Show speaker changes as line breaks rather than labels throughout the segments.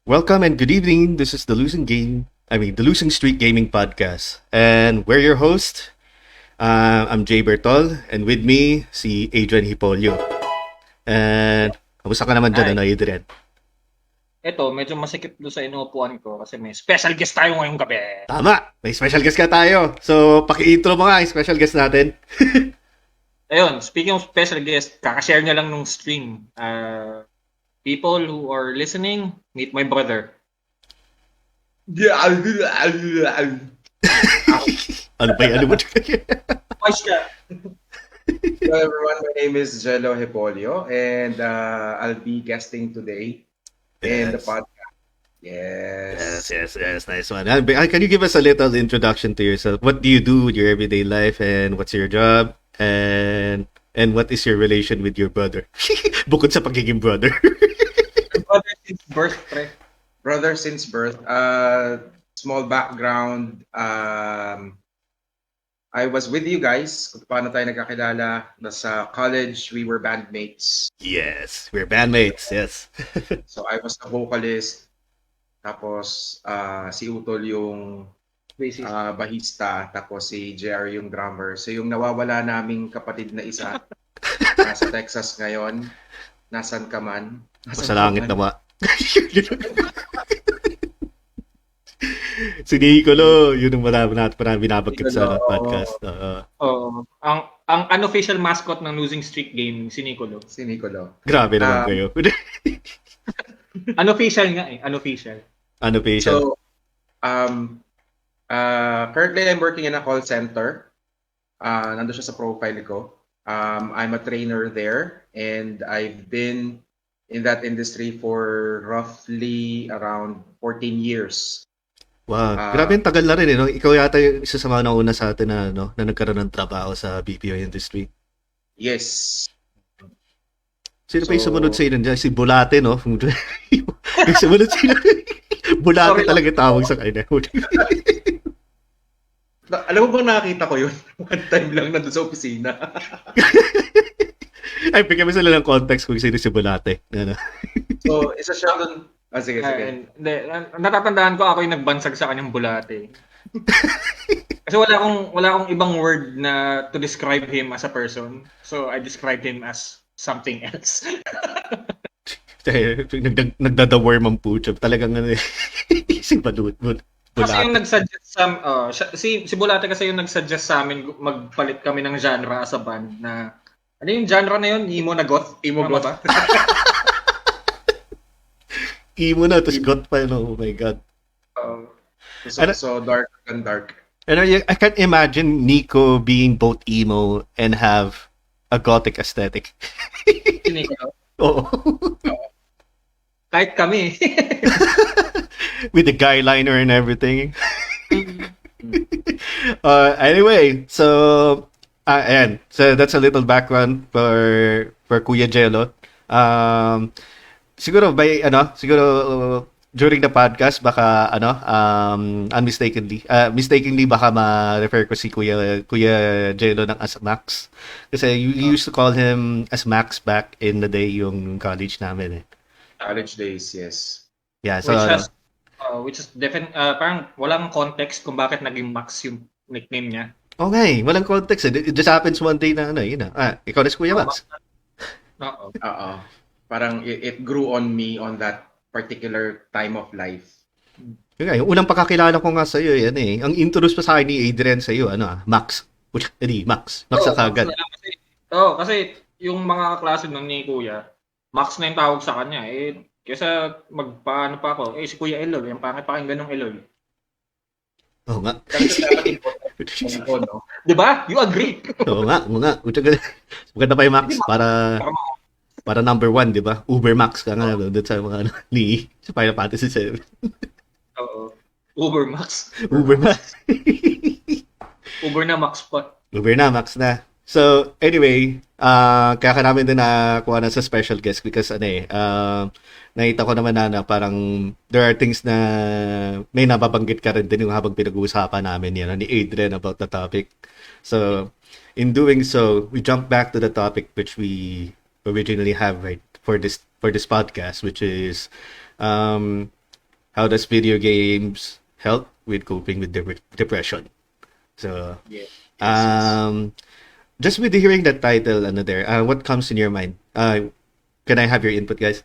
Welcome and good evening. This is the Losing Streak Gaming Podcast, and we're your host. I'm Jay Bertol, and with me si Adrian Hipolio. And kamusta ka naman dyan,
Ay,
Adrian?
eto medyo masikip doon sa inuupuan ko kasi may special guest tayo ngayong gabi.
Tama, may special guest ka tayo. So, paki-intro mo nga yung special guest natin.
Ayun, speaking of special guest, kakashare niya lang nung stream. People who are listening, meet my brother.
Ano ba yan? Ano ba?
Voice ka.
Hello everyone, my name is Gelo Hipolio and I'll be guesting today in the
Yes.
podcast. Yes.
Yes. Nice one. Can you give us a little introduction to yourself? What do you do with your everyday life, and what's your job, and what is your relation with your brother? Bukod sa pagiging brother.
Brother since birth, pre.
Brother since birth. Small background. I was with you guys kung paano tayo nagkakilala. Nasa college, we were bandmates.
Yes, we're bandmates. Yes.
So I was the vocalist. Tapos si Utol yung
Basis.
bahista. Tapos si JR yung drummer. So yung nawawala naming kapatid na isa, nasa Texas ngayon. Nasaan ka man?
Sa langit naman. Si Nicolo, yun ang marami binabagkit sa
Nicolo,
podcast.
Oo. Ang unofficial mascot ng Losing Streak Gaming, si Nicolo.
Si Nicolo.
Grabe naman kayo.
Unofficial nga eh, unofficial.
Ano pa siya?
So, currently I'm working in a call center. Nandun siya sa profile ko. I'm a trainer there and I've been in that industry for roughly around 14 years.
Wow, grabe yung tagal na rin, no? Ikaw yata yung isa sa mga nauna sa atin na, no, na nagkaroon ng trabaho sa BPO industry.
Yes.
Sino pa yung
So-
sumunod sa inyo dyan? Si Bulate, no? Yung sumunod sa inyo. Bulate
Sorry.
talaga yung tawag sa kanya.
Alam mo bang nakakita ko yun? One time lang nandun sa opisina.
Ay, bigyan mo sila ng context kung sino si Bulate. Ano?
So, isa siya dun. Sige.
Hindi, natatandaan ko ako yung nagbansag sa kanyang bulate. Kasi wala akong ibang word na to describe him as a person. So I described him as something else.
Nagdadaworm ang pucho. Talagang ano eh. Si Bulate.
Kasi yung nagsuggest si Bulate kasi yung nagsuggest sa amin magpalit kami ng genre as a band na ano yung genre na yun? Emo na goth?
Emo
Tama
goth.
ba?
Emo na, tapos got pa, no? Oh my God.
So dark and dark.
And I can't imagine Nico being both emo and have a gothic aesthetic.
Sinikolo.
Oo.
Kahit kami.
With the guy liner and everything. Anyway, so ayan. So that's a little background for Kuya Gelo. Siguro during the podcast baka mistakenly baka ma-refer ko si Kuya Gelo ng as Max. Kasi you used to call him as Max back in the day yung college namin eh.
College days, yes.
Yeah, so
Which is parang walang context kung bakit naging Max yung nickname niya.
okay, walang context eh. It just happens one day na ikaw na si Kuya Max.
Oo.
Oo. Parang it grew on me on that particular time of life.
Yung unang pagkakilala ko nga sa iyo, yan eh. Ang introduce pa sa akin ni Adrian sa iyo, Max. Max sa kagad.
Kasi yung mga kaklase nun ni Kuya, Max na yung tawag sa kanya. Kesa magpaano pa ako, si Kuya Eloy, yung pangit pakinggan ng Eloy.
Oo nga.
Kasi dapat important no?
Di ba? You agree?
Oo nga. Maganda pa yung Max para number 1, di ba? Uber Max ka nga doon sa mga sa Final Fantasy 7.
Oo. Uber Max.
Uber Max.
Uber na Max pa.
Uber na, Max na. So, anyway, kaya namin din nakuha na sa special guest because nakita ko naman na parang there are things na may nababanggit ka rin din yung habang pinag-uusapan namin yan ni Adrian about the topic. So, in doing so, we jump back to the topic which we originally have right for this podcast, which is how does video games help with coping with depression? So,
Yeah.
just with hearing that title, what comes in your mind? Can I have your input, guys?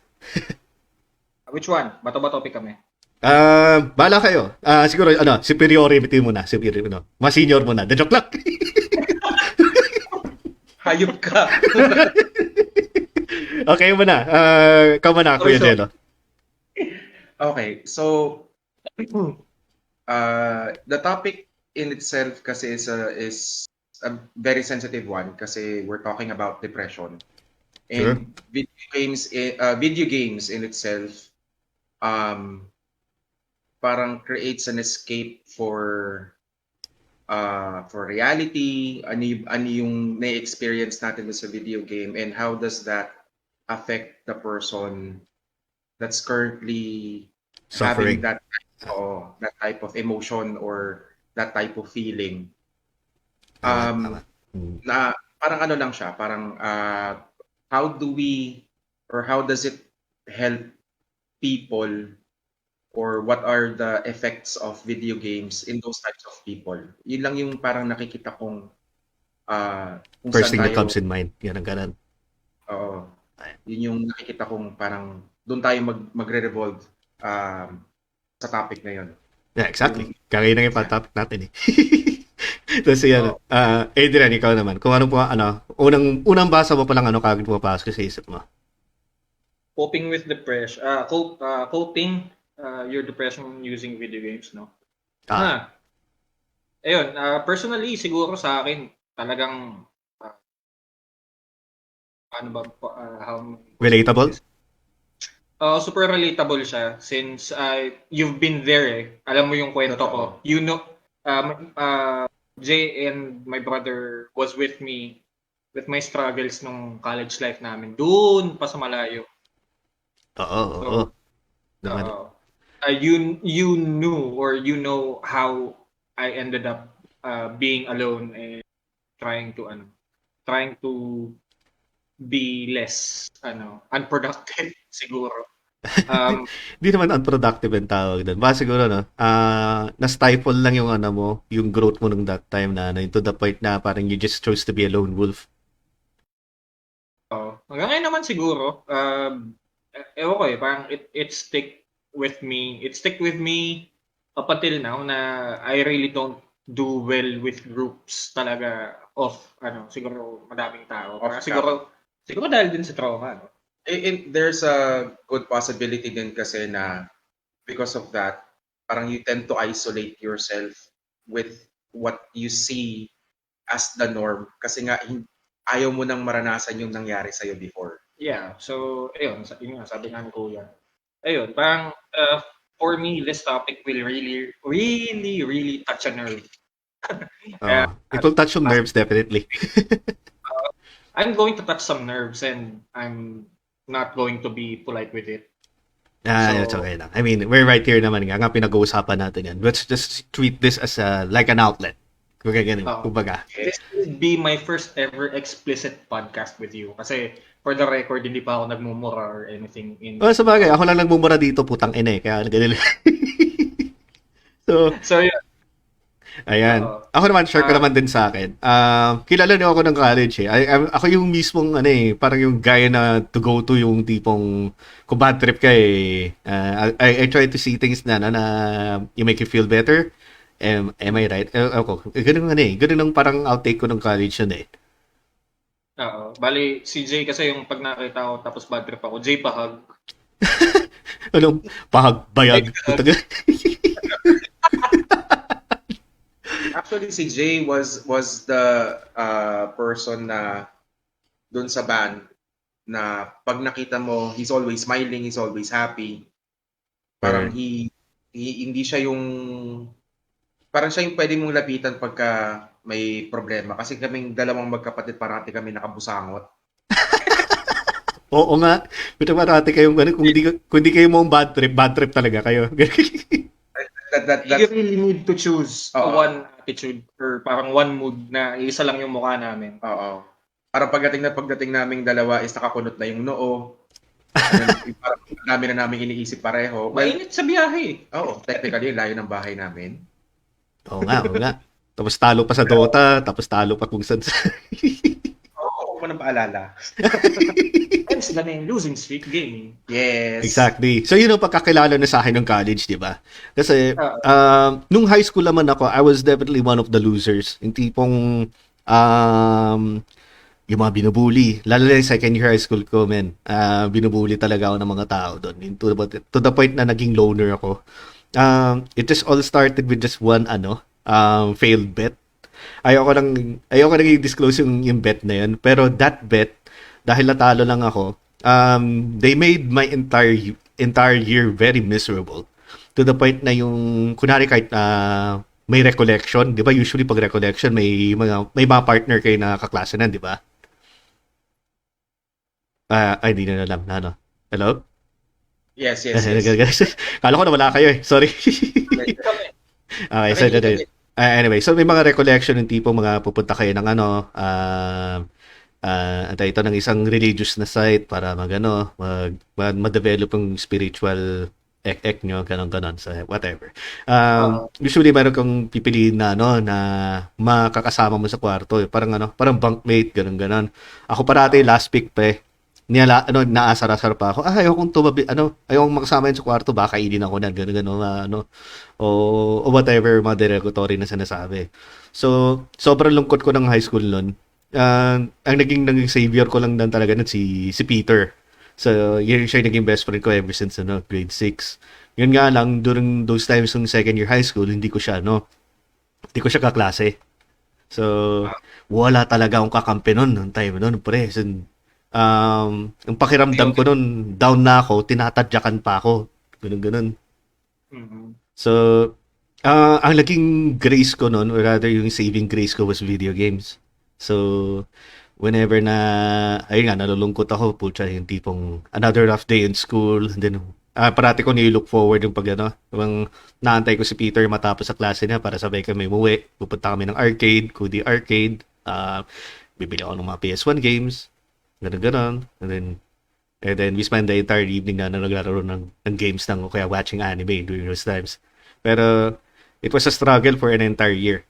Which one? Bato ba topic kami?
Bala kayo. Siguro, superiority muna. Mas senior muna. The joke lang.
Hayop ka.
Okay muna. Ikaw muna, Kuya
Sorry.
Gelo.
Okay, so the topic in itself kasi is a very sensitive one kasi we're talking about depression.
Sure.
And video games in itself parang creates an escape for reality. Ano yung na-experience natin sa video game, and how does that affect the person that's currently
Suffering.
having that type of emotion or that type of feeling.
Tama.
Na parang ano lang siya, parang how do we, or how does it help people, or what are the effects of video games in those types of people? Yun lang yung parang nakikita kong kung
First
saan
thing that
tayo,
comes in mind. Yan ang ganun.
oo, yun yung nakikita kong parang doon tayo magre-revolve sa topic na yun.
Yeah, exactly. Kaya na yung topic natin eh. Tapos yan, Adrian, ikaw naman. Kung ano po, unang basa mo palang kagad pumapasok sa isip mo.
Coping with depression. Coping your depression using video games, no? Ayun, personally, siguro sa akin, talagang, ano ba,
Relatable?
Super relatable siya since you've been there eh. Alam mo yung kwento ko. You know, Jay and my brother was with me with my struggles nung college life namin. Doon pa sa malayo.
Oo.
You knew, or you know how I ended up being alone and trying to be less unproductive siguro.
Hindi naman unproductive ang tawag doon. Baka siguro, na-stifle lang yung yung growth mo nung that time na, to the point na parang you just chose to be a lone wolf.
Hanggang ngayon naman siguro, ewan ko parang it stick with me. It stick with me up until now na I really don't do well with groups talaga of, siguro madaming tao. Siguro dahil din sa trauma, no?
There's a good possibility din kasi na because of that, parang you tend to isolate yourself with what you see as the norm kasi nga ayaw mo nang maranasan yung nangyari sa'yo before.
Yeah, so ayun, sabi nga ni Kuya. Ayun, parang for me, this topic will really, really, really touch a nerve.
It will touch some nerves, definitely.
I'm going to touch some nerves and I'm not going to be polite with it.
That's okay lang. I mean, we're right here naman nga pinag-uusapan natin yan. Let's just treat this as like an outlet. Kumbaga.
This will be my first ever explicit podcast with you. Kasi for the record, hindi pa ako nagmumura or anything.
Sa bagay, ako lang nagmumura dito, putang ina eh. Kaya ganun. So
yeah.
Ayan. Ako naman, share ko naman din sa akin. Kilala niyo ako ng college eh. Ako yung mismong, parang yung guy na to go to, yung tipong, kung bad trip ka eh, I try to see things na you make you feel better. Am I right? Ganun ang parang outtake ko ng college yun eh.
Bali, si Jay kasi yung pag nakita ko tapos bad trip ako, Jay pahag.
Anong pahag-bayag?
Actually, si Jay was the person na doon sa band na pag nakita mo, he's always smiling, he's always happy. Parang hindi siya yung parang siya yung pwede mong lapitan pagka may problema. Kasi kaming dalawang magkapatid parati kami nakabusangot.
Oo nga. Pero parati kayong kung hindi kayo mong bad trip talaga kayo.
You
really need to choose one attitude or parang one mood na isa lang yung mukha namin.
Parang pagdating naming dalawa is nakakunot na yung noo. dami na namin iniisip pareho. Well,
Mainit sa biyahe.
oo, technically, layo ng bahay namin.
Oo nga, oo nga. Tapos talo pa sa Dota, tapos talo pa kung saan.
Oo, ko nang paalala.
Hence the name, losing streak gaming.
Yes.
Exactly. So, yun ang pagkakilala na sa akin ng college, di ba? Kasi,
Oo.
nung high school naman ako, I was definitely one of the losers. Yung tipong, yung mga binubuli. Lalo na yung second year high school ko, men. Binubuli talaga ako ng mga tao doon. To the point na naging loner ako. It just all started with just one, failed bet. Ayoko nang i-disclose yung bet na yun. Pero that bet, dahil natalo lang ako, they made my entire year very miserable. To the point na yung, kunwari kahit may recollection, di ba? Usually pag recollection, may mga partner kayo na kaklase na, di ba? Ay, di na alam na, ano. Hello?
Yes.
Kala ko na wala kayo eh. Sorry. Okay, so anyway, so may mga recollection ng tipong mga pupunta kayo ng ito ng isang religious na site para ma-develop yung spiritual ek nyo, ganon. So, whatever. Usually, meron kang pipiliin na, na makakasama mo sa kwarto. Parang bunkmate, ganon. Ako parati, last pick pa eh. Naasar-asar pa ako. Ayokong tumabi, ayokong makasama yun sa kwarto, baka kainin ako na, ganon, o whatever, mga derogatory na sinasabi. So, sobrang lungkot ko ng high school nun. Ang naging savior ko lang talaga nun si Peter. So, yun siya yung naging best friend ko ever since grade 6. Yun nga lang, during those times ng second year high school, hindi ko siya kaklase. So, wala talaga akong kakampi nun, ng time nun, pre. So, yung pakiramdam ko nun, down na ako, tinatadyakan pa ako. Ganun.
Mm-hmm.
So, ang naging grace ko nun, or rather yung saving grace ko was video games. So, whenever ayun nga, nalulungkot ako, putya, yung tipong another rough day in school, and then, parati ko ni-look forward yung yung naantay ko si Peter matapos sa klase niya para sabay kami umuwi, pupunta kami ng arcade, Kudi Arcade, bibili ako ng mga PS1 games, ganun, and then we spend the entire evening na naglalaro ng games o kaya watching anime during those times. Pero, it was a struggle for an entire year.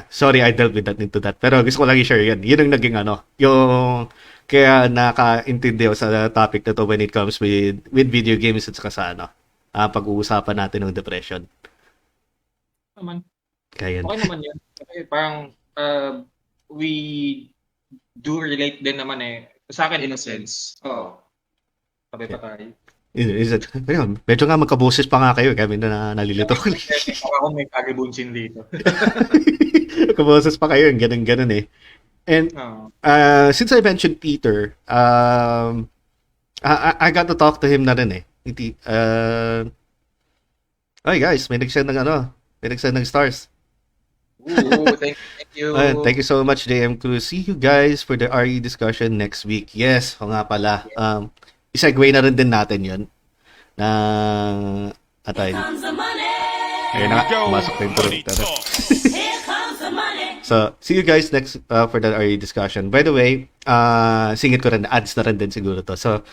Sorry, I delved into that. Pero gusto ko lang i-share yan. Yun ang naging yung kaya nakaintindi ako sa topic na to when it comes with video games at saka sa pag-uusapan natin ng depression.
Naman.
Kaya
Okay naman yun. Kasi parang we do relate din naman eh. Sa akin,
In a sense.
Oo. Sabi pa tayo.
Is it? Ayun, medyo nga magkaboses pa nga kayo. Kami na nalilito ko.
Ako may kagibunsin dito.
Magkaboses pa kayo. Ganun eh. And since I mentioned Peter, I got to talk to him na rin eh. Hi guys, may nagsend ng stars.
Ooh, thank you.
Thank you so much, JM Cruz. See you guys for the RE discussion next week. Yes, o nga pala. I-segue na rin din natin yun. Ayun na, pumasok na yung intro. So, see you guys next for the RE discussion. By the way, singit ko rin, ads na rin din siguro to. So,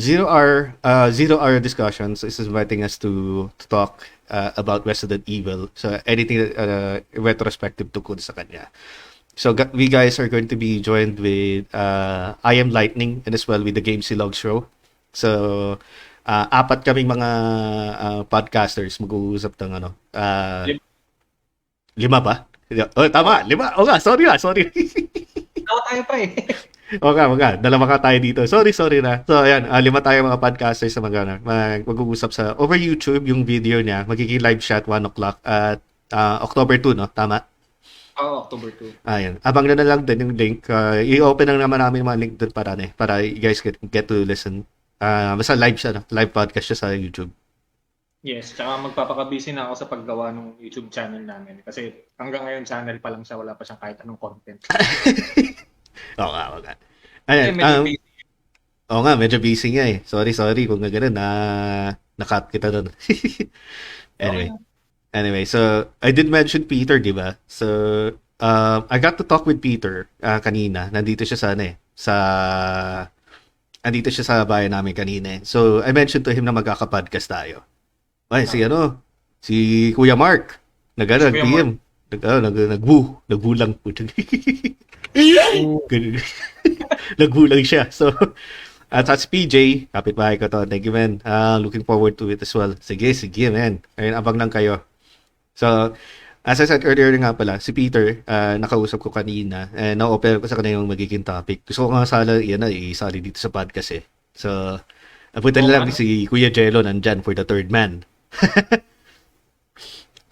zero hour discussions is inviting us to talk about Resident Evil. So, anything retrospective tungkol sa kanya. So, we guys are going to be joined with I Am Lightning and as well with the Game Silog Show. So, apat kaming mga podcasters mag-uusap ng lima ba? Oh, tama, 5. O nga, sorry.
Tawa tayo pa eh.
O nga, dalawa ka tayo dito. Sorry na. So, ayan, 5 tayo mga podcasters na mag-uusap sa over YouTube yung video niya. Magiging live chat 1 o'clock at October 2, no? Tama?
October 2.
Ayan. Abang na lang din yung link. I-open lang naman namin mga link doon para you guys get to listen. Basta live podcast siya sa YouTube.
Yes, tsaka magpapakabisi na ako sa paggawa ng YouTube channel namin. Kasi hanggang ngayon channel pa lang siya, wala pa siyang kahit anong content.
Oo nga. Ayan. Oo nga, medyo busy nga eh. Sorry kung gano'n na-cut kita doon. Anyway, so I did mention Peter, di ba? So I got to talk with Peter kanina. Nandito siya sa andito siya sa bahay namin kanina. So, I mentioned to him na magkaka-podcast tayo. Ay, si Kuya Mark,
Si Kuya
nag-PM. Nag-woo lang. Ganun. Nagbulang siya. So, at sa PJ, kapitbahay ko to. Thank you, man. Looking forward to it as well. Sige, man. Ayun, abang lang kayo. So, as I said earlier nga pala, si Peter, nakausap ko kanina, na-offer ko sa kanya yung magiging topic. Gusto ko nga sana, isali dito sa podcast eh. So, napunta lang si Kuya Gelo nandyan for the third man.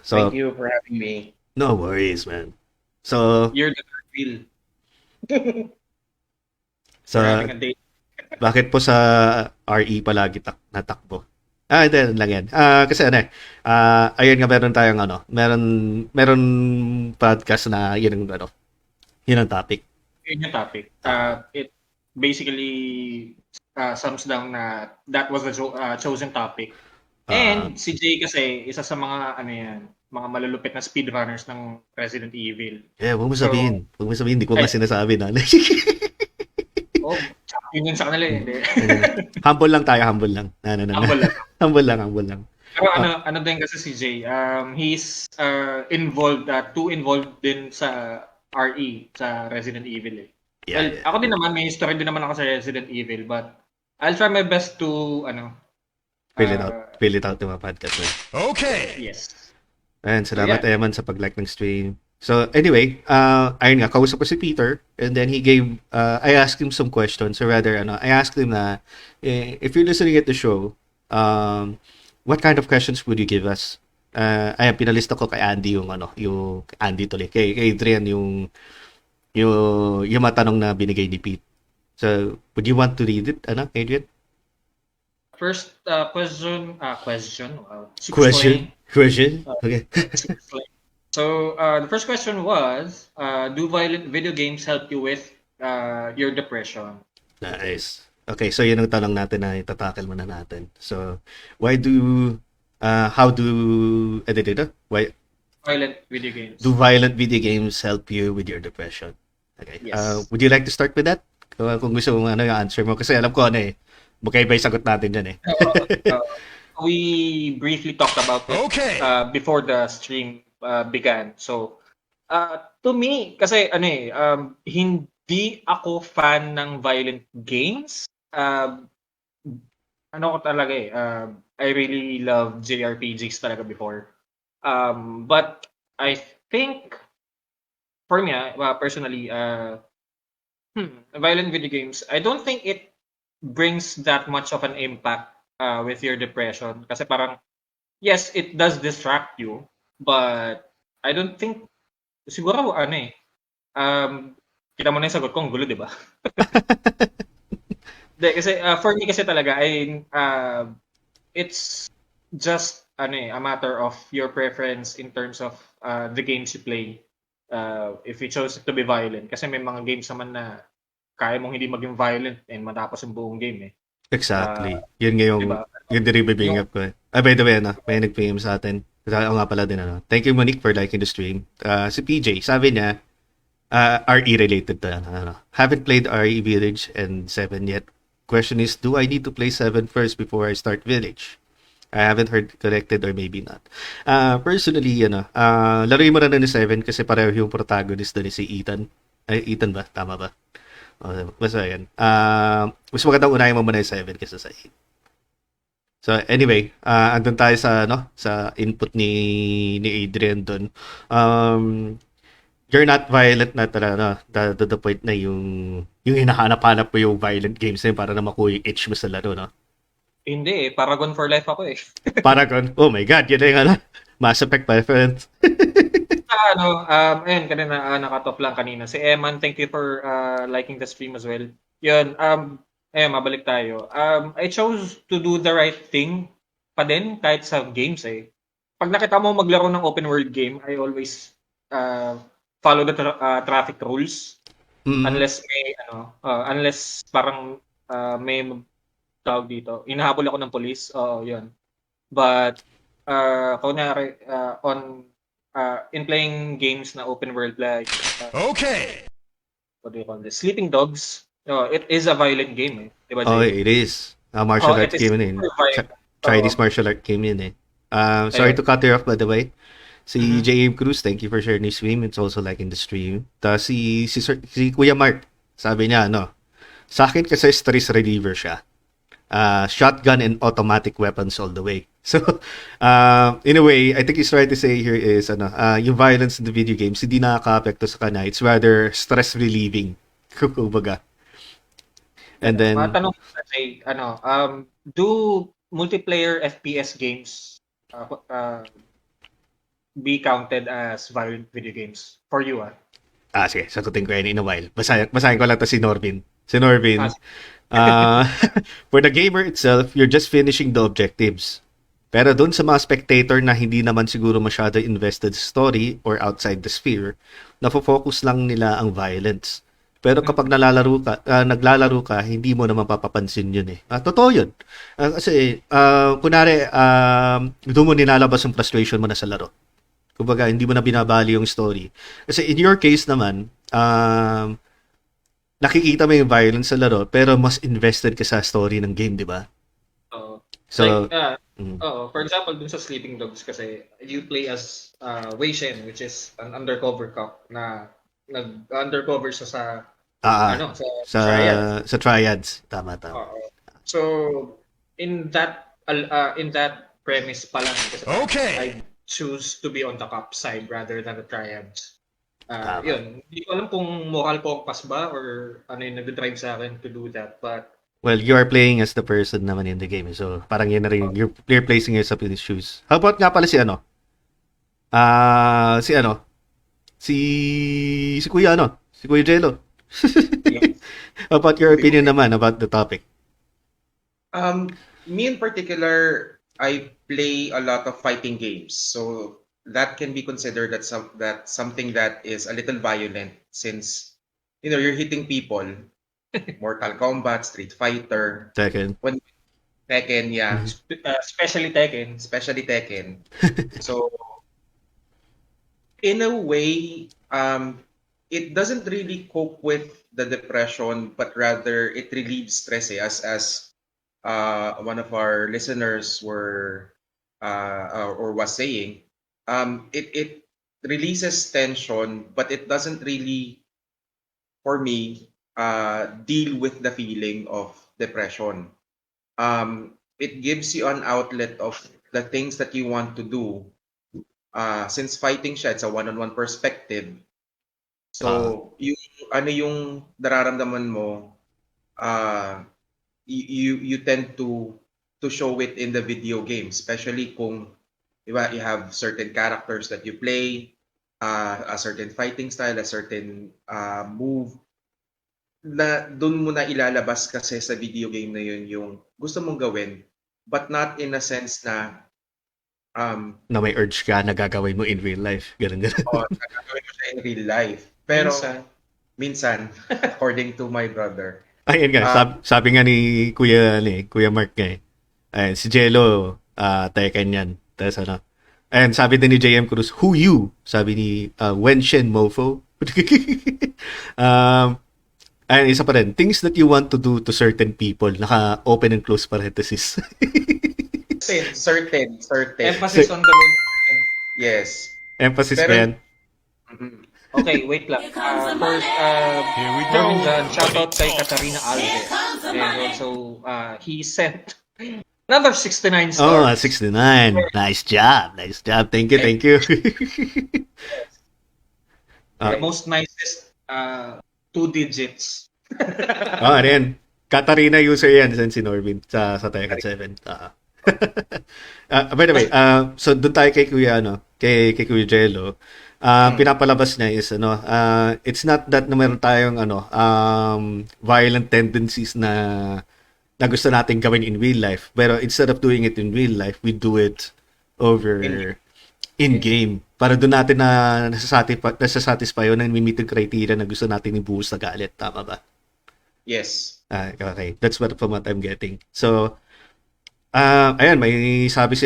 So,
Thank you for having me.
no worries, man. So,
You're the third wheel.
sa
We're having a date.
bakit po sa RE palagi natakbo? Hindi lang yan. Kasi ayun nga meron tayong meron podcast na yun ang topic.
Yun yung topic. It basically sums down na that was the chosen topic. And si Jay kasi, isa sa mga, mga malulupit na speedrunners ng Resident Evil.
Yeah, huwag mo sabihin. Hindi ko nga sinasabi na.
Oh, yun sa kanila hindi.
Humble lang tayo, humble lang.
Humble lang.
Humble lang.
Pero ano din kasi si Jay, he's too involved din sa RE, sa Resident Evil eh.
Yeah,
Well, ako din naman, may history din naman ako sa Resident Evil, but I'll try my best to,
Fill it out yung mga podcast.
Okay.
yes.
And salamat Eman sa pag-like ng stream. So anyway, ayun nga, kausap ko si Peter and then I asked him some questions or rather, I asked him na, if you're listening at the show, what kind of questions would you give us? Ayan, pinalista ko kay Andy yung Andy tuloy, kay Adrian yung matanong na binigay ni Pete. So, would you want to read it, Adrian?
First question. Wow.
Question? Okay.
So, the first question was, do violent video games help you with your depression?
Nice. Okay, so yun ang tanong natin na itatakil muna natin. So, why
Violent video games.
do violent video games help you with your depression? Okay.
Yes.
Would you like to start with that? Kung gusto mo yung answer mo. Kasi alam ko magkaiba yung sagot natin dyan eh.
We briefly talked about it before the stream began. So, to me, kasi hindi ako fan ng violent games. I really love JRPGs talaga before. But I think, for me, personally, violent video games, I don't think it brings that much of an impact with your depression. Kasi parang, yes, it does distract you, but I don't think, siguro kita mo na yung sagot ko, ang gulo, di ba? Kasi for me kasi talaga, it's just a matter of your preference in terms of the games you play. If you chose to be violent. Kasi may mga games naman na kaya mong hindi maging violent and matapos yung buong game eh.
Exactly. Yun nga yung bibigyan ko eh. By the way, may nag-PM sa atin. Ako nga pala din, Thank you, Monique, for liking the stream. Si PJ, sabi niya, RE related to, haven't played RE Village and 7 yet. Question is, do I need to play 7 first before I start Village? I haven't heard corrected or maybe not. Personally, laruin mo na ni 7 kasi pareho yung protagonist doon si Ethan. Ay, Ethan ba? Tama ba? Basta yan. Mas magandang unahin mo muna yung 7 kaysa sa 8. So anyway, andun tayo sa input ni Adrian doon. You're not violent na talaga, to the point na yung hinahanap-hanap mo yung violent games na yun para na makuha yung itch mo sa laro, no?
Hindi eh, Paragon for life ako eh.
Paragon? Oh my God, yun na yung Mass Effect, my friend.
Ayun, kanina nakatop lang kanina. Si Eman, thank you for liking the stream as well. Yun, mabalik tayo. I chose to do the right thing pa din kahit sa games eh. Pag nakita mo maglaro ng open world game, I always follow the traffic rules. Unless unless parang may tawag dito. Inahabol ako ng police. Oo, yun. But kunyari in playing games na open world like what do you call this? Sleeping Dogs. it is a violent game, eh. Diba,
Oh,
Jay?
it is. Martial
It
arts
is
game yun eh.
super violent.
Chinese martial art game yun eh. Sorry
Ayun.
to cut you off by the way. Si
Mhm.
J.M. Cruz, thank you for sharing your stream. It's also like in the stream. Tapos si Kuya Mark, sabi niya, sa akin kasi stress reliever siya. Shotgun and automatic weapons all the way. So, in a way, I think he's trying to say here is, yung violence in the video games, hindi nakaka-apekto sa kanya. It's rather stress relieving. Kumbaga. And then,
Matanong ko kasi, do multiplayer FPS games be counted as violent video games for you?
sige, sagutin ko yan in a while. Basahin ko lang to si Norvin. Si Norvin, for the gamer itself, you're just finishing the objectives. Pero dun sa mga spectator na hindi naman siguro masyado invested sa story or outside the sphere, nafo-focus lang nila ang violence. Pero kapag naglalaro ka, hindi mo naman papapansin yun eh. Totoo yun. Kasi, kunwari, doon mo nilalabas ang frustration mo na sa laro. Kumbaga, hindi mo na binabali yung story. Kasi in your case naman, nakikita mo yung violence sa laro, pero mas invested ka sa story ng game, di ba? So,
for example, dun sa Sleeping Dogs kasi, you play as Wei Shen, which is an undercover cop na nag-undercover siya sa
sa triads. Tama.
So, in that premise pa lang, kasi I choose to be on the cop side rather than the triads. Yun, hindi ko alam kung moral compass ba or ano yung nag-drive sa akin to do that, but
well, you are playing as the person naman in the game. So, parang yun na rin, you're placing yourself in his shoes. How about nga pala si si Kuya si Kuya Gelo. How about your opinion naman about the topic?
Me in particular, I play a lot of fighting games. So that can be considered that something that is a little violent since you're hitting people. Mortal Kombat, Street Fighter,
Tekken,
yeah.
Especially Tekken.
So in a way, it doesn't really cope with the depression, but rather it relieves stress. As one of our listeners were or was saying, it releases tension, but it doesn't really, for me, deal with the feeling of depression. It gives you an outlet of the things that you want to do. Since fighting siya, it's a one-on-one perspective. So, yung nararamdaman mo, you tend to show it in the video game, especially kung you have certain characters that you play, a certain fighting style, a certain move, na doon mo na ilalabas kasi sa video game na yun yung gusto mong gawin, but not in a sense na
na may urge ka na gagawin mo in real life. Ganun.
Gagawin mo siya in real life. Pero minsan according to my brother.
Ayun nga, sabi nga ni Kuya Mark nga Ayun, si Gelo, Tekken yan. Tapos and sabi din ni JM Cruz, who you? Sabi ni Wenshen Mofo. And isa pa rin, things that you want to do to certain people, naka-open and close parenthesis.
certain.
Emphasis on the word certain.
Yes.
Emphasis pa yan.
Okay, wait lang. First,
Here we go.
shoutout kay Katarina Alves. And also, he sent another 69 stars.
Oh, 69. Nice job. Thank you.
The most nicest 2 digits.
Ano yan? Katarina user yan, si Norvin sa Tekken 7. By the way, so doon tayo kay Kuya kay Kuya Gelo. Pinapalabas niya is it's not that na meron tayong violent tendencies na gusto natin gawin in real life, pero instead of doing it in real life, we do it over in game para doon natin na nasasatisfy yun and meet the criteria na gusto natin ibuhos na galit. Tama ba?
Yes.
Okay. That's what from what I'm getting. So, ayan, may sabi si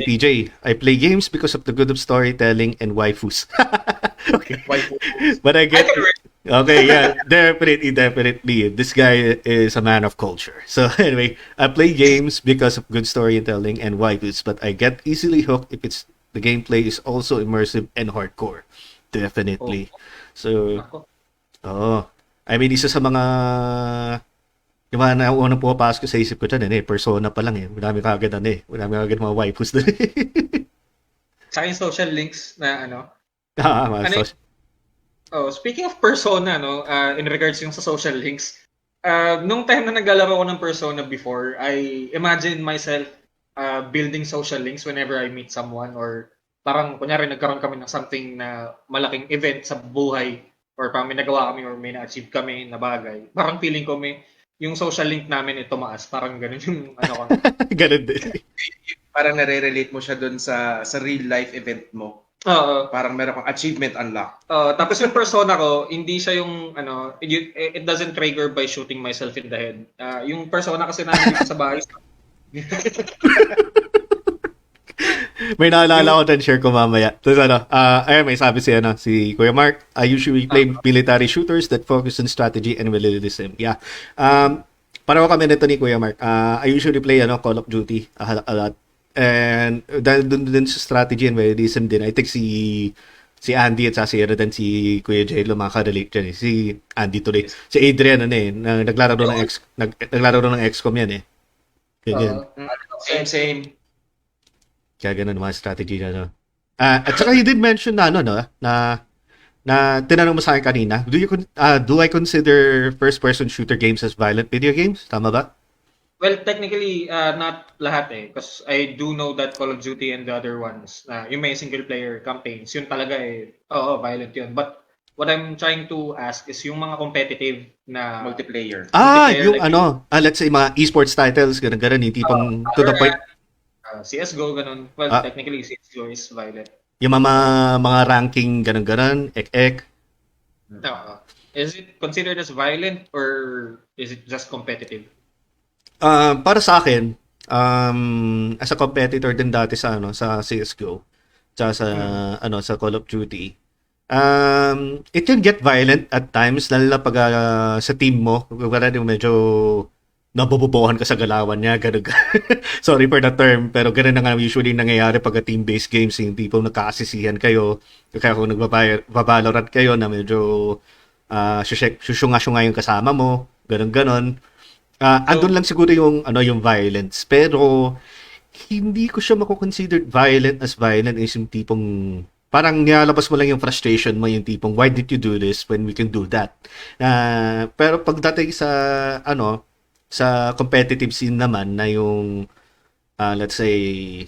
PJ. I play games because of the good of storytelling and waifus. Okay.
Waifus.
But I get Okay, yeah, definitely. This guy is a man of culture. So anyway, I play games because of good storytelling and waifus, but I get easily hooked if it's the gameplay is also immersive and hardcore.
Oh,
Definitely. So,
ako.
oh, I mean, isa sa mga yung mga naunang pumapasok sa isip ko dyan, persona pa lang eh. Marami kagad marami kagad mga waifus doon.
Sa akin social links na ano.
Mga
Ano
social.
Oh, speaking of persona, no, in regards yung sa social links, nung time na naglalaro ko ng persona before, I imagine myself building social links whenever I meet someone or parang kunyari nagkaroon kami ng something na malaking event sa buhay or parang may nagawa kami or may na-achieve kami na bagay. Parang feeling ko may yung social link namin ito tumaas. Parang ganun yung ano ko.
Ganun din.
Parang nare-relate mo siya dun sa real life event mo.
Oo.
Parang meron kang achievement unlock.
Tapos yung persona ko, hindi siya yung ano, it doesn't trigger by shooting myself in the head. Yung persona kasi namin dito sa bahay,
May naalala ko dyan, share ko mamaya. Tapos ayun, may sabi si Kuya Mark, I usually play military shooters that focus on strategy and realism. Yeah. Pareho kami nito ni Kuya Mark. I usually play Call of Duty a lot. And dahil dun din sa strategy and realism din, I think si Andy at si Kuya Gelo makaka-relate dyan eh. Si Andy tuloy. Si Adrian naglalaro ng XCOM yan eh. Ganyan.
Same.
Kaya ganun mga strategy na. At saka you did mention na na tinanong mo sa akin kanina, do I consider first-person shooter games as violent video games? Tama ba?
well, technically, not lahat eh. Because I do know that Call of Duty and the other ones, yung may single player campaigns, yun talaga eh, oo, violent yun. But what I'm trying to ask is yung mga competitive na
Multiplayer.
multiplayer,
Yung
like,
let's say mga esports titles, ganun, yung tipong to the point,
CSGO, ganun. Well,
ah,
technically, CSGO is violent.
yung mga ranking, ganun, ek.
Oo. Is it considered as violent or is it just competitive?
Para sa akin, as a competitor din dati sa CS:GO, tsaka sa Call of Duty, it can get violent at times, lalo na pag sa team mo, wala din medyo nabububuhan ka sa galawan niya, ganun. Sorry for the term, pero ganun na nga usually nangyayari pag team-based games, yung tipong nagkakasisihan kayo, kaya kung nagbabalorant kayo na medyo syusyunga-syunga yung kasama mo, ganun. Andun lang siguro yung violence. Pero, hindi ko siya mako-considered violent as violent is yung tipong, parang nilalabas mo lang yung frustration mo, yung tipong, why did you do this when we can do that? Pero pagdating sa competitive scene naman, na yung, let's say,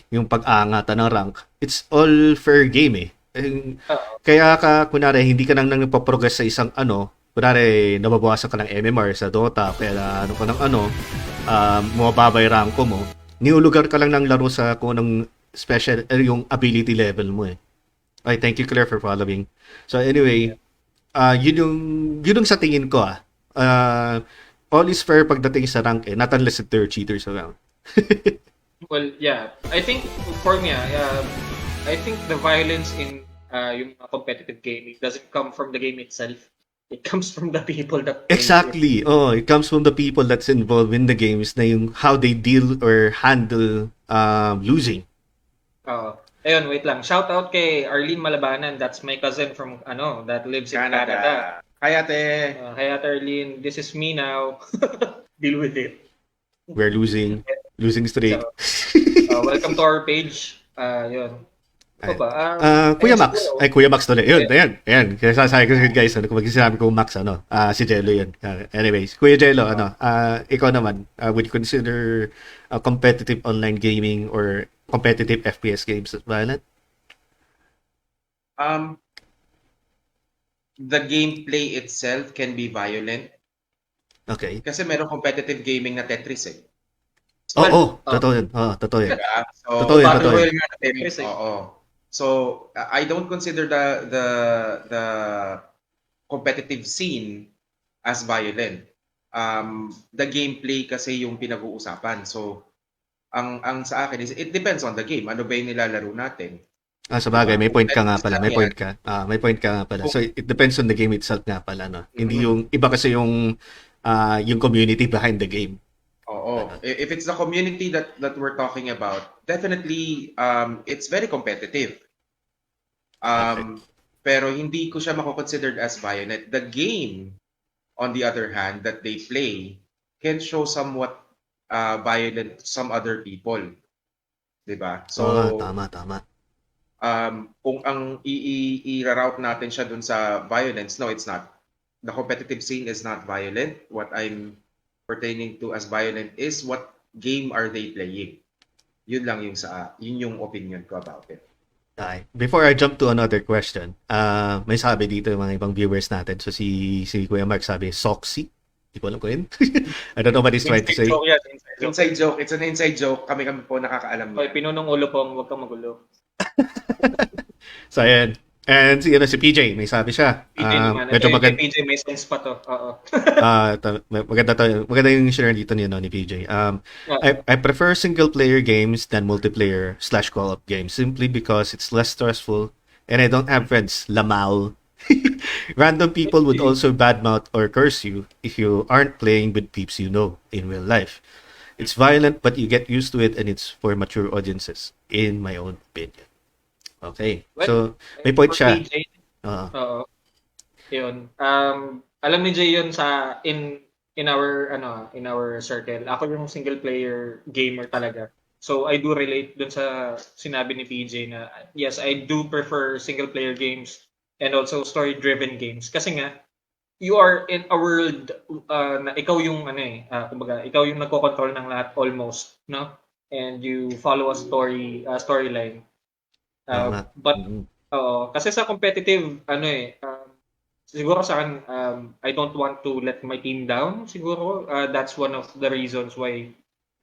yung pag-angatan ng rank, it's all fair game eh. Kaya kunwari, hindi ka nang nagpa-progress sa isang kunwari, nababawasan ka ng MMR sa Dota, kaya mababa yung ranko mo, niulugar ka lang ng laro sa kung anong special, yung ability level mo eh. Okay, thank you Claire for following. So anyway, yun yung sa tingin ko all is fair pagdating sa rank not unless there are cheaters around.
Well, yeah. I think for me, I think the violence in yung competitive gaming doesn't come from the game itself. It comes from the people that plays it.
Exactly. Oh, it comes from the people that's involved in the games na yung how they deal or handle losing.
Ayun, wait lang. Shout out kay Arlene Malabanan. That's my cousin from that lives in Canada.
Hi ate.
Hi Ate Arlene. This is me now. Deal with it.
We're losing streak.
So, welcome to our page. Yun. Ano ba?
Kuya Max.
siguro,
Ay, Kuya Max tuloy. Yun, ayan. Kaya sasabi ko guys, kung sinabi ko Max, si Jello yun. Anyways, Kuya Jello, ikaw naman, would you consider competitive online gaming or competitive FPS games as violent?
The gameplay itself can be violent.
Okay.
Kasi meron competitive gaming na Tetris eh.
Totoo yun. Totoo yun.
Diba? So,
Totoo yun,
battle
totoo yun.
royale nga na Tetris eh. Oo. So, I don't consider the competitive scene as violent. The gameplay kasi yung pinaguusapan. So, ang sa akin is, it depends on the game. Ano ba yung nilalaro natin?
Sa bagay, may point ka nga
Competitive
pala.
lang
May
yan.
point ka. May point ka nga pala. So, it depends on the game itself nga pala, no? Hindi
Mhm.
yung, iba kasi yung community behind the game.
Oo. If it's the community that we're talking about, definitely it's very competitive.
Okay.
Pero hindi ko siya mako-considered as violent. The game, on the other hand, that they play can show somewhat violent to some other people, 'di ba? So,
Oo, tama.
kung ang i-route natin siya dun sa violence, no, it's not. The competitive scene is not violent. What I'm pertaining to as violent is what game are they playing? Yun yung opinion ko about it.
Okay. Before I jump to another question, may sabi dito yung mga ibang viewers natin. So, si Kuya Mark sabi, Soxy. Hindi ko alam ko yun. I don't know what he's trying to
Inside
say.
joke yan, inside joke.
Inside joke. It's an inside joke. Kami po nakakaalam
Okay,
niya.
pinunong ulo po, huwag kang magulo.
So, ayan. And si PJ, may sabi siya.
PJ naman.
Medyo maganda.
PJ may sense pa to. Oo.
Maganda yung share dito ni PJ. I prefer single player games than multiplayer / co-op games simply because it's less stressful and I don't have friends. Lamau. Random people would also badmouth or curse you if you aren't playing with peeps you know in real life. It's violent but you get used to it and it's for mature audiences, in my own opinion. Okay.
Well,
So, may point
for
siya.
PJ,
Oo.
oo. Yun. Alam ni Jay yun in our circle. Ako yung single player gamer talaga. So I do relate dun sa sinabi ni PJ na yes, I do prefer single player games and also story driven games kasi nga you are in a world na ikaw yung kumbaga ikaw yung nagko-control ng lahat almost, no? And you follow a storyline.
Tama.
But
Mhm.
kasi sa competitive siguro sa akin I don't want to let my team down siguro. That's one of the reasons why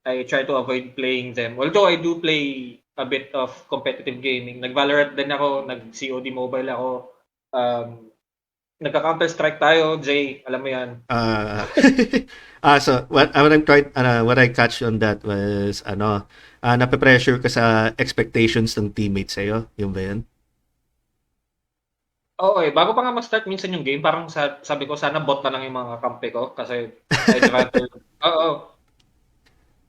I try to avoid playing them. Although I do play a bit of competitive gaming. Nag-Valorant din ako, nag-COD Mobile ako. Nagka-Counter-Strike tayo, Jay, alam mo 'yan.
So what I catch on that was nape-pressure ka sa expectations ng teammates sa'yo, yung ba yun?
Oo, bago pa nga mag-start minsan yung game, parang sabi ko sana bot na lang yung mga kampi ko kasi I'd rather oo.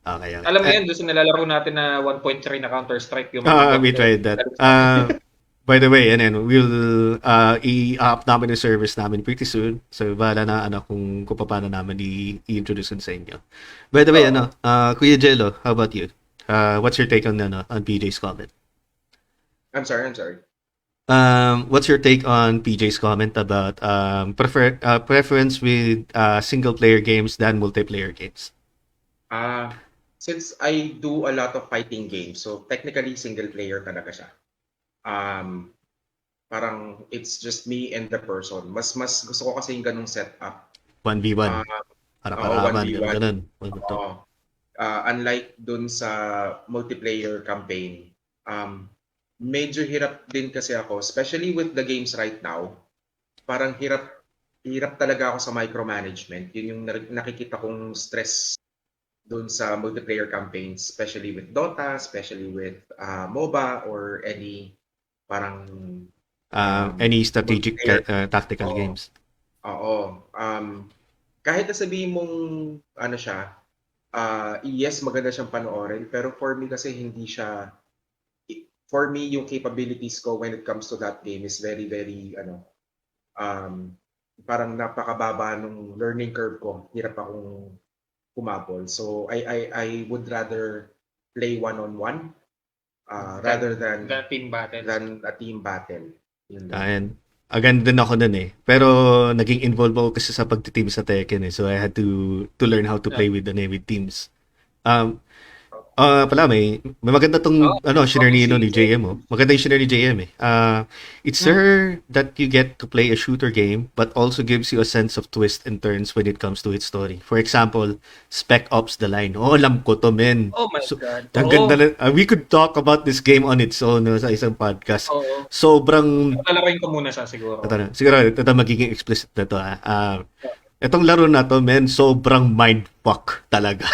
Okay.
Alam mo yan, doon sa nilalaro natin na 1.3 na Counter-Strike yung mga bot
We tried that. By the way, we'll i-up namin yung service namin pretty soon. So, bahala na kung paano namin i-introduce yun sa inyo. By the way, Kuya Gelo, how about you? What's your take on PJ's comment?
I'm sorry.
What's your take on PJ's comment about preference with single player games than multiplayer games?
Since I do a lot of fighting games, so technically single player talaga siya. Parang it's just me and the person. Mas gusto ko kasi yung ganung setup.
1v1. Para-karaman,
1v1.
ganun.
Oo. Unlike dun sa multiplayer campaign, medyo hirap din kasi ako, especially with the games right now. Parang hirap talaga ako sa micromanagement. Yun yung nakikita kong stress dun sa multiplayer campaigns, especially with Dota, especially with MOBA or any parang
any strategic tactical games.
Oo. Kahit na sabihin mong yes, maganda siyang panoorin, pero for me kasi hindi siya, for me yung capabilities ko when it comes to that game is very very parang napakababa nung learning curve ko. Hirap akong kumabol. So I would rather play one-on-one rather than
team battle.
than a team battle.
Ayan. Agad din ako dun eh. Pero naging involved ako kasi sa pagtiteam sa Tekken eh. So I had to learn how to play with teams. Pala may maganda tong shiner ni JM oh. Maganda yung shiner ni JM eh. It's rare that you get to play a shooter game but also gives you a sense of twists and turns when it comes to its story. For example, Spec Ops The Line. Oh, alam ko to, men.
Oh my God.
Ang ganda we could talk about this game on its own sa isang podcast. Sobrang
lalaroin ko muna siya siguro.
Siguro ito magiging explicit na to. Itong laro na to, men, sobrang mindfuck talaga.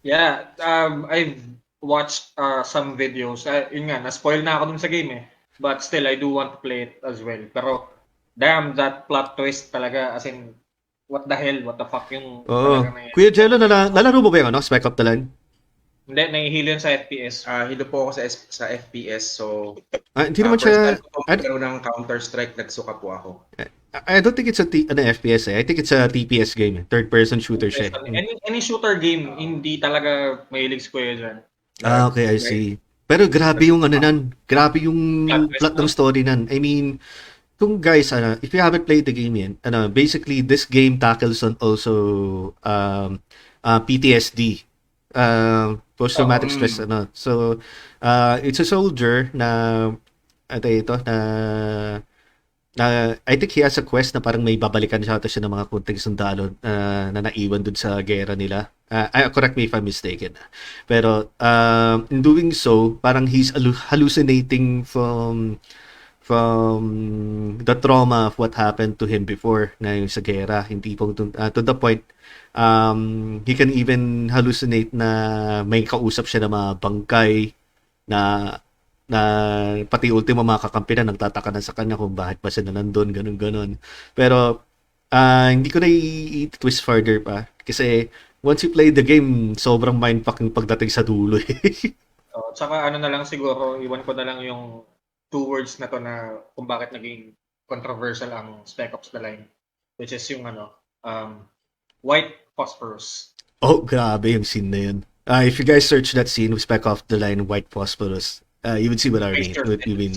Yeah, watched some videos. Yun nga, na-spoil na ako dun sa game eh. But still, I do want to play it as well. Pero, damn, that plot twist talaga. As in, what the hell, what the fuck yung
Oo.
talaga na yan.
Kuya Gelo, nalaro mo ba yung Spec Up the Line?
Hindi, nahihilo yun sa FPS.
Hilo po ako sa FPS, so
Hindi naman
first
siya...
time ko po maglaro ng Counter-Strike, nagsuka po ako.
I don't think it's an FPS eh. I think it's a TPS game. Third-person shooter siya.
Any shooter game, hindi talaga mahilig si Kuya dyan.
Okay, I see. Pero grabe yung grabe yung plot ng story nan. I mean, kung guys, if you haven't played the game yet, basically this game tackles on also PTSD, post-traumatic stress, So, it's a soldier na I think he has a quest na parang may babalikan siya ng mga kunting sundalo na naiwan dun sa gera nila. Correct me if I'm mistaken. Pero in doing so, parang he's hallucinating from the trauma of what happened to him before na yung sa gera. Hindi po to the point he can even hallucinate na may kausap siya na mga bangkay na pati ultimo mga kakampi na nagtataka na sa kanya kung bakit ba siya na nandun, ganun. Pero, hindi ko na i-twist further pa. Kasi, once you play the game, sobrang mindfucking pagdating sa dulo eh.
Tsaka ano na lang siguro, iwan ko na lang yung 2 words na to na kung bakit naging controversial ang Spec Ops The Line. Which is yung white phosphorus.
Oh, grabe yung scene na yun. If you guys search that scene with Spec Ops The Line, white phosphorus, you would see what I mean. What you mean.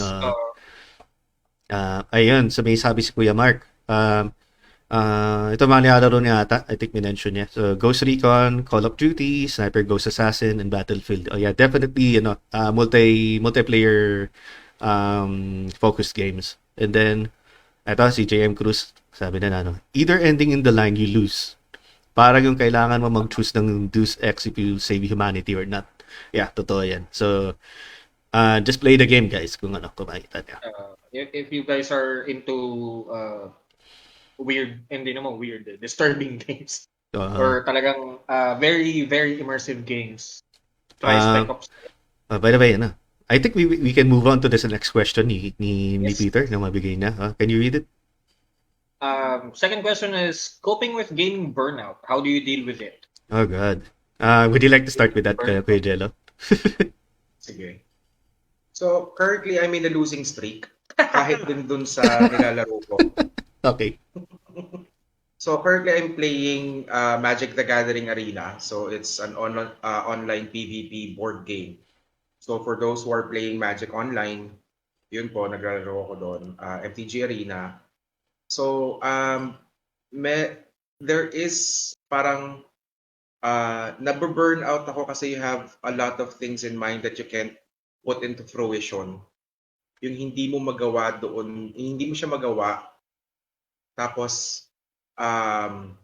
Ayun, so may sabi si Kuya Mark. Ito mga nilalaro niya ata. I think minention niya. So, Ghost Recon, Call of Duty, Sniper Ghost Assassin, and Battlefield. Oh yeah, definitely, multiplayer focused games. And then, ito si JM Cruz, sabi na either ending in the line, you lose. Parang yung kailangan mo mag-choose ng Deus Ex if you save humanity or not. Yeah, totoo yan. So, just play the game, guys, kung makita niya.
If you guys are into disturbing games, or talagang very, very immersive games, try Spec Ops.
By the way, I think we can move on to this next question ni
Yes.
Peter na mabigay niya. Can you read it?
Second question is, coping with gaming burnout, how do you deal with it?
Oh, God. Would you like to start with that, Kuya Gelo?
Sige. So, currently, I'm in a losing streak. Kahit din dun sa nilalaro ko.
Okay.
So, currently, I'm playing Magic the Gathering Arena. So, it's an online PvP board game. So, for those who are playing Magic online, yun po, naglalaro ako doon. MTG Arena. So, there is parang nababurn out ako kasi you have a lot of things in mind that you can't put into fruition. Yung hindi mo magawa doon, hindi mo siya magawa. Tapos, parang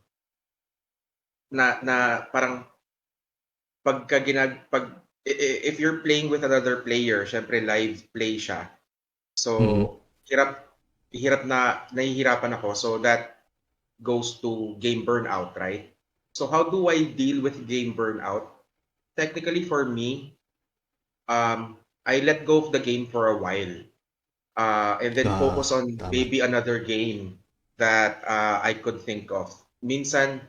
if you're playing with another player, syempre live play siya. So, nahihirapan ako. So, that goes to game burnout, right? So, how do I deal with game burnout? Technically, for me, I let go of the game for a while. And then focus on maybe another game that I could think of. Minsan,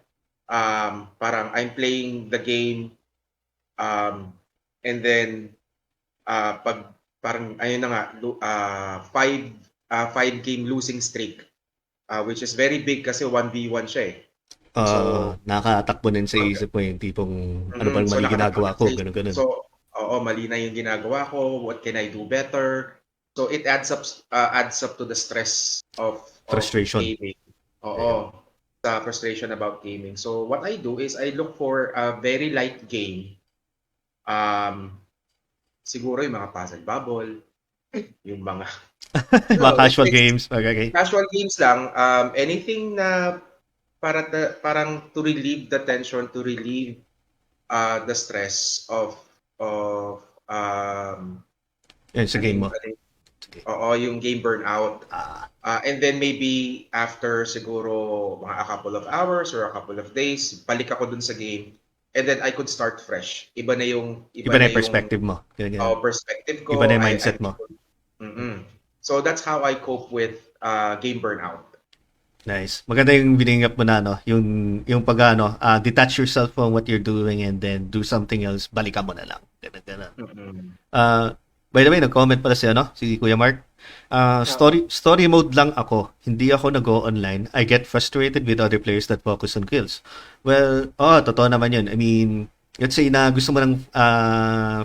parang I'm playing the game, and then, parang, ayun na nga, 5 game losing streak, which is very big kasi 1v1 siya eh. So,
nakatakbo din sa isip mo yung tipong ano bang mali ginagawa ko, ganun.
So, mali na yung ginagawa ko, what can I do better? So, it adds up to the stress of
frustration.
Gaming. The frustration about gaming. So, what I do is I look for a very light game. Siguro yung mga puzzle bubble, yung mga
mga casual games. Okay.
Casual games lang. Anything na parang to relieve the tension, to relieve the stress of
sa game mo.
Yung game burnout. And then maybe after siguro a couple of hours or a couple of days, balik ako dun sa game and then I could start fresh. Iba na yung
Iba na yung perspective mo. Ganyan.
perspective
Iba
ko.
na yung mindset mo.
So that's how I cope with game burnout.
Nice. Maganda yung binigay mo na, no? Yung pag, detach yourself from what you're doing and then do something else, balikan mo na lang. Ganun. By the way, nag-comment pala si Kuya Mark. Story mode lang ako. Hindi ako nag-go online. I get frustrated with other players that focus on kills. Well, totoo naman yun. I mean, let's say na gusto mo ng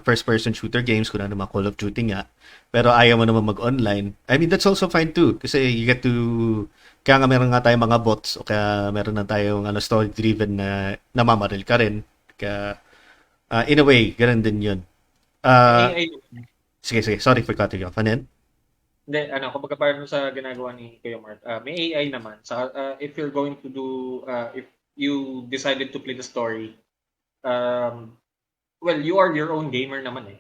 first-person shooter games, kung ano naman Call of Duty nga, pero ayaw mo naman mag-online. I mean, that's also fine too. Kasi you get to... Kaya nga meron nga tayong mga bots o kaya meron na tayong story-driven na namamaril ka rin. Kaya, in a way, ganun din yun.
AI,
Sige. Sorry for cutting you off. Ano yan?
hindi, kumbaga parang sa ginagawa ni Kuya Mark, may AI naman. If you're going to do, if you decided to play the story, well, you are your own gamer naman eh.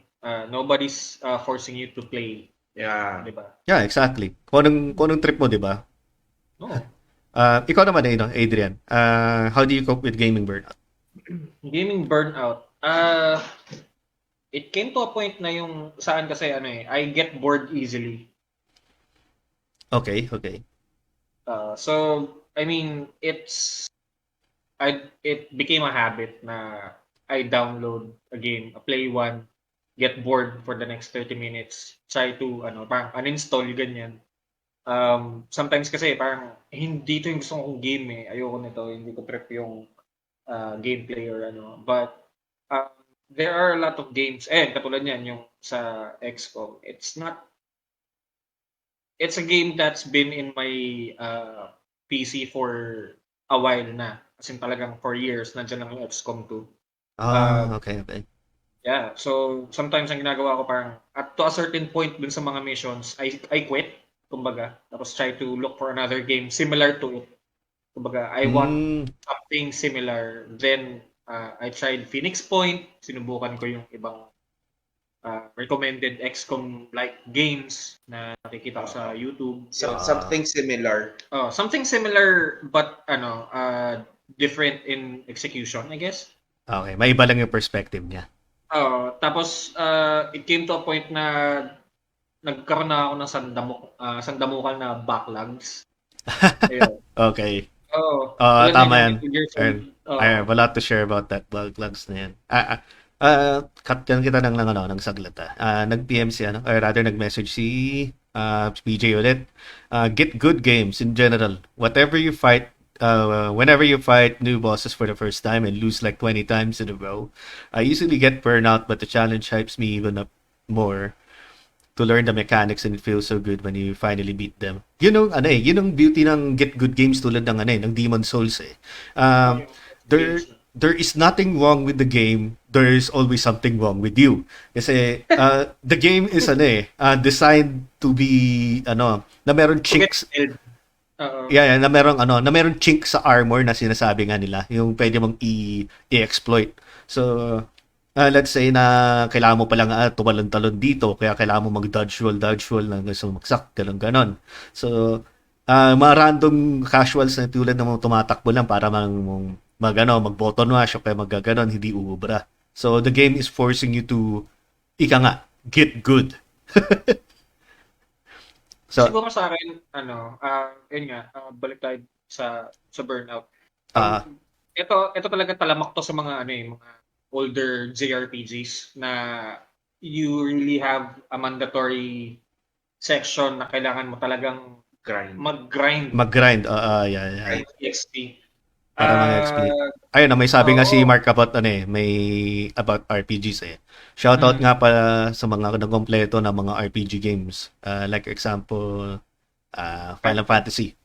Nobody's forcing you to play.
Yeah.
Diba?
Yeah, exactly. Kung anong trip mo, di ba?
No.
Ikaw naman Adrian. How do you cope with gaming burnout?
Gaming burnout. It came to a point na yung saan kasi I get bored easily.
Okay.
So I mean, it became a habit na I download a game, play one, get bored for the next 30 minutes, try to parang uninstall ganyan. Sometimes kasi parang hindi ito yung gusto kong game eh. Ayoko nito, hindi ko trip yung gameplay or But there are a lot of games. Katulad niyan yung sa XCOM. It's a game that's been in my PC for a while na. As in talagang for years nandiyan lang yung XCOM 2.
Okay.
Yeah, so sometimes ang ginagawa ko parang to a certain point dun sa mga missions, I quit. Kumbaga, tapos try to look for another game similar to it. Kumbaga, I want something similar. Then, I tried Phoenix Point. Sinubukan ko yung ibang recommended XCOM-like games na nakikita ko sa YouTube.
Something similar.
Something similar but different in execution, I guess.
Okay, may iba lang yung perspective niya.
Tapos, it came to a point na nagkaroon na ako ng sandamukan na backlogs. Ayun.
Okay.
Tama
yan. I have a lot to share about that backlogs na yan. Cut kita ng saglit. Nag-PM si or rather nag-message si PJ ulit. Get good games in general. Whenever you fight new bosses for the first time and lose like 20 times in a row, I usually get burnout, but the challenge hypes me even up more to learn the mechanics, and it feels so good when you finally beat them. Yun ang beauty ng get good games tulad ng Demon Souls eh. There is nothing wrong with the game. There is always something wrong with you. Kasi the game is designed to be na meron chinks. Yeah, na meron chink sa armor na sinasabi nga nila, yung pwede mong i-exploit. So let's say na kailangan mo palang tumalon-talon dito, kaya kailangan mo mag-dodge roll na gusto magsak, ganon. So, mga random casuals na tulad ng mga tumatakbo lang para mag-button mash o kaya mag-ganon, hindi uubra. So, the game is forcing you to, get good.
So, siguro sa akin, yun nga, balik tayo sa burnout. Ito talaga talamak to sa mga mga older JRPGs na you really have a mandatory section na kailangan mo talagang mag-grind.
Yeah.
Grind XP.
Para mag-XP. Ayun may sabi nga si Mark about about RPGs eh. Shoutout nga pala sa mga nagkompleto na mga RPG games. Like example, Final Fantasy.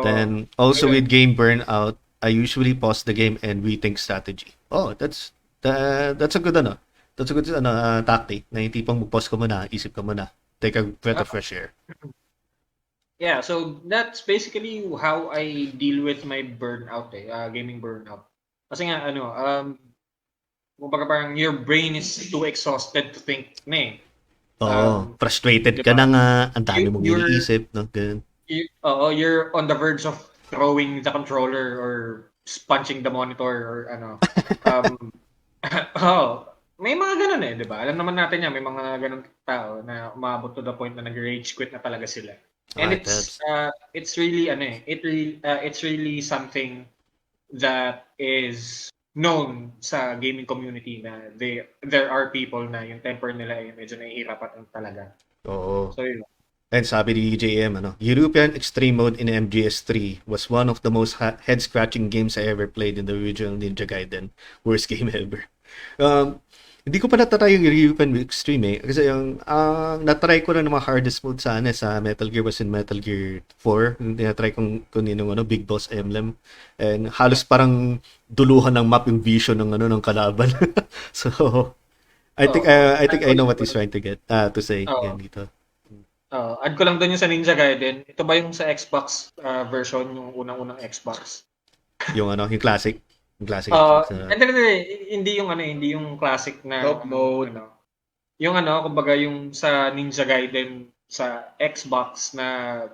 Then also with game burnout, I usually pause the game and rethink strategy. That's a good That's a good tactic. Na yung tipong mag-pause ka muna, isip ka muna. Take a breath of fresh air.
Yeah, so that's basically how I deal with my burnout gaming burnout. Kasi nga kumbaga parang your brain is too exhausted to think
frustrated ka na nga, ang dami mong iniisip, no? Ganun.
You're on the verge of throwing the controller or punching the monitor or ano. Um, may mga ganun di ba? Alam naman natin yan, may mga ganun tao na umabot to the point na nag-rage quit na talaga sila. And
Okay, Peps.
it's really it's really something that is known sa gaming community na there are people na yung temper nila ay medyo nahihirapan talaga.
Oo.
So yun.
And sabi ni JM, European Extreme Mode in MGS3 was one of the most head-scratching games I ever played in the original Ninja Gaiden. Worst game ever. Hindi ko pa natry yung European Extreme kasi yung natry ko na ng mga hardest mode sa Metal Gear was in Metal Gear 4. Yung tinatry kong kunin yung Big Boss Emblem. And halos parang duluhan ng map yung vision ng ng kalaban. So I think I know what he's trying to get to say yan dito.
Add ko lang doon yung sa Ninja Gaiden. Ito ba yung sa Xbox version, yung unang-unang Xbox?
yung classic. Yung classic.
Hindi yung classic na
Top mode.
Yung kumbaga yung sa Ninja Gaiden sa Xbox na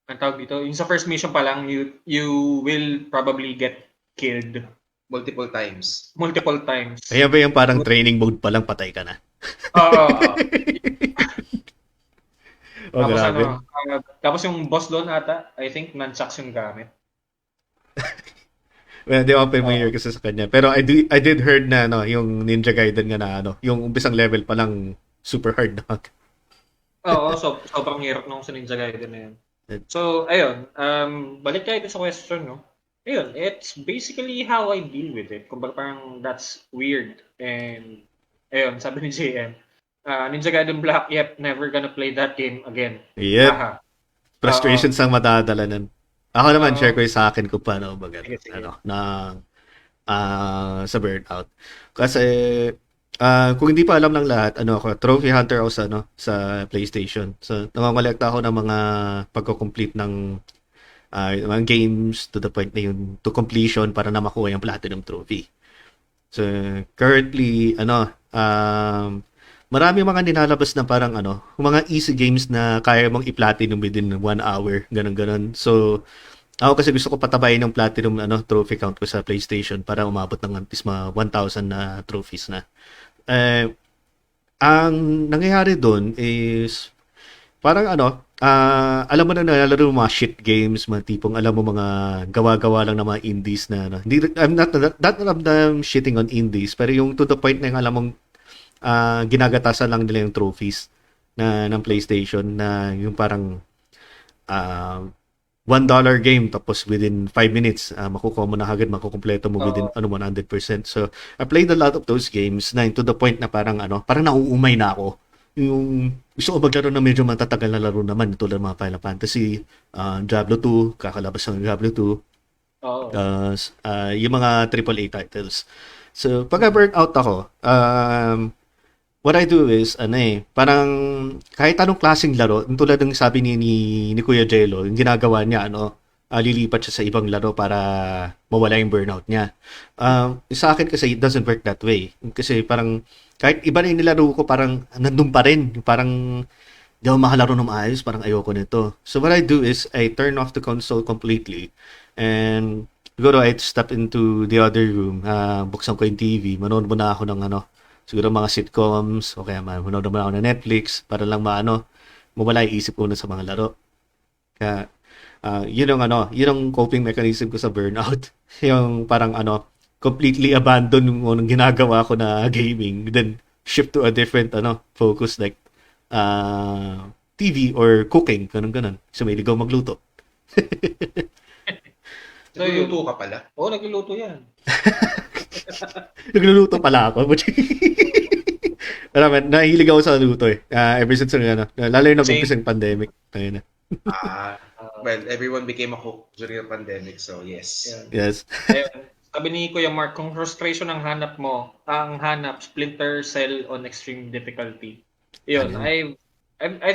ang tawag dito, yung sa first mission pa lang, you will probably get killed
multiple times.
Kaya ba yung parang training mode pa lang patay ka na?
Tapos
grabe.
tapos yung boss doon ata, I think nunchucks yung gamit.
Well, di ako familiar kasi sa kanya. Pero I did heard na yung Ninja Gaiden nga na yung umpisang level pa lang super hard na.
So sobrang hirap nung sa Ninja Gaiden na yun. So, ayun, balik tayo sa question, no? Ayun, it's basically how I deal with it. Kumbaga parang that's weird. And ayun, sabi ni JM, Ninja Gaiden Black, yep, never gonna play that game again.
Yep.
Aha.
Frustrations ang madadalanan. Ako naman, share ko yung sa akin kung paano
Sige.
sa burnout. Kasi, kung hindi pa alam ng lahat, ako, trophy hunter ako sa PlayStation. So, nangangalekta ako ng mga pagko-complete ng mga games to the point na yun, to completion para na makuha yung platinum trophy. So, currently, marami mga nilalabas na parang mga easy games na kaya mong i-platinum within 1 hour, ganun. So, ako kasi gusto ko patabayin ng platinum trophy count ko sa PlayStation para umabot ng at least mga 1,000 na trophies na. Ang nangyayari doon is parang alam mo na nalalaro mga shit games, mga tipong alam mo mga gawa-gawa lang ng mga indies na hindi, I'm not I'm shitting on indies, pero yung to the point na yung alam mong ginagatasan lang nila yung trophies ng PlayStation na yung parang $1 game tapos within 5 minutes makukuha mo na agad, makukumpleto mo within 100%. So I played a lot of those games na to the point na parang nauumay na ako. Yung gusto ko maglaro na medyo matatagal na laro naman tulad ng mga Final Fantasy, Diablo 2, kakalabas ng Diablo 2. Yung mga AAA titles. So pag burn out ako, what I do is, parang kahit anong klaseng laro, tulad ng sabi ni Kuya Gelo, yung ginagawa niya, lilipat siya sa ibang laro para mawala yung burnout niya. Sa akin kasi, it doesn't work that way. Kasi parang, kahit iba na yung nilaro ko, parang nandun pa rin. Parang, di ako makalaro ng maayos, parang ayoko nito. So what I do is, I turn off the console completely. And, siguro, I step into the other room, buksan ko yung TV, manood muna ako ng siguro mga sitcoms, o kaya manood naman ako ng Netflix para lang mawala yung isip ko na sa mga laro. Kaya, yun ang coping mechanism ko sa burnout. Yung parang completely abandon yung ginagawa ko na gaming, then shift to a different focus like TV or cooking, ganun. So may ligaw magluto.
So,
Nagluluto ka pala?
Oo, nagluluto yan.
Nagluluto pala ako. Alam mo, nahilig ako sa luto ever since lalo yung nag-umpisa yung pandemic. Ayun na.
Well, everyone became a cook during the pandemic, so yes.
Yeah.
Yes.
Sabi ni Kuya Mark, kung frustration ang hanap mo, Splinter Cell on extreme difficulty. Yun, I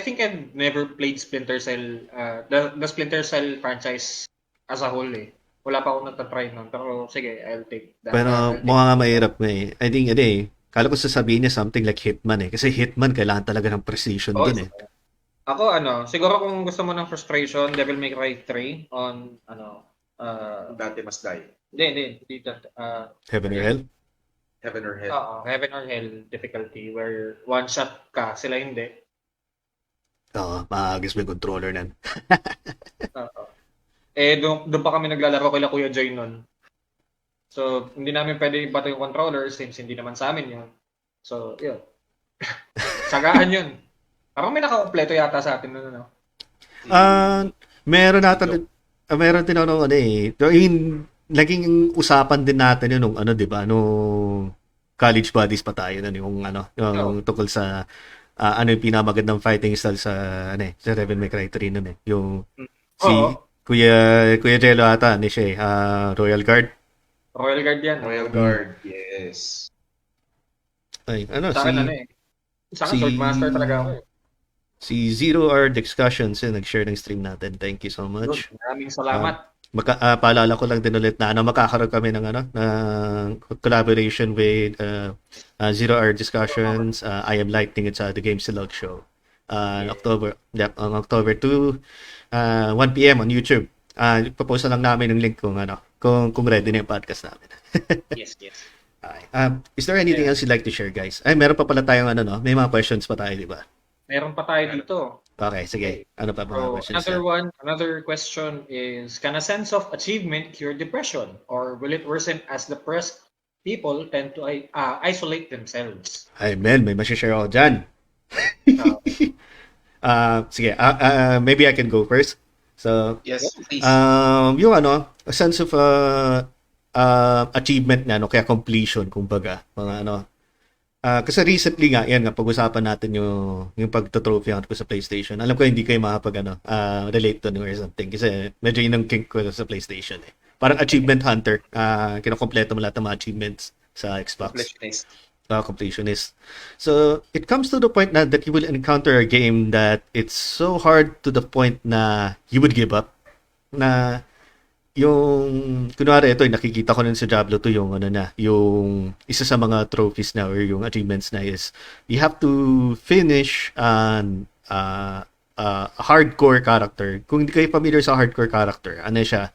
think I've never played Splinter Cell, the Splinter Cell franchise as a whole Wala pa akong nagtatry nun, pero sige, I'll take that.
Pero mukha nga mahirap I think kala ko sasabihin niya something like Hitman kasi Hitman kailangan talaga ng precision din
Ako siguro kung gusto mo ng frustration, Devil May Cry 3 on
Dati mas die.
Hindi.
Heaven or hell?
Heaven or hell.
Heaven or hell difficulty where one shot ka, sila hindi.
Oo, maagis mo yung controller nan.
Oo. Doon pa kami naglalaro kila Kuya Joy nun. So, hindi namin pwede ibato yung controller since hindi naman sa amin yun. So, yun. Sagaan yun. Parang may nakakompleto yata sa atin nun, no?
Meron meron din ano eh. Yung naging usapan din natin yun nung ano, 'di ba? Nung college buddies pa tayo nun, yung ano, yung tungkol sa ano yung pinamagandang fighting style sa ano eh, sa Devil May Cry 3 nun eh. Yung si Kuya Gelo ata, ni siya eh, Royal Guard.
Royal Guard yan.
Royal Guard, yes.
Ay, ano
Sa akin, sa akin, Sword Master talaga ako.
Si Zero Hour Discussions nag-share ng stream natin. Thank you so much.
Maraming salamat.
Paalala ko lang din ulit na magkakaroon kami ng collaboration with Zero Hour Discussions, I Am Lightning at the Game Silog Show. On October 2, 1 p.m. on YouTube. Ipopost na lang namin ng link kung ready na yung podcast namin.
Yes.
Okay. Is there anything else you'd like to share, guys? Ay, meron pa pala tayong may mga questions pa tayo, di ba?
Meron pa tayo dito.
Okay, sige. Ano pa mga questions?
Another question is, can a sense of achievement cure depression? Or will it worsen as depressed people tend to isolate themselves?
Ay, man, may masishare ako dyan. Sige, maybe I can go first. So,
yes, please.
Yung a sense of achievement na, kaya completion, kumbaga, mga kasi recently nga, yan nga, pag-usapan natin yung pagto-trophy hunt ko sa PlayStation. Alam ko hindi kayo relate to or something kasi medyo yun ang kink ko sa PlayStation eh. Parang achievement hunter, kinokompleto mo lahat ng mga achievements sa Xbox. Completionist. So, it comes to the point na that you will encounter a game that it's so hard to the point na you would give up. Na yung kunwari ito nakikita ko rin sa Diablo 2 yung yung isa sa mga trophies na or yung achievements na is you have to finish an hardcore character. Kung hindi kayo familiar sa hardcore character, siya,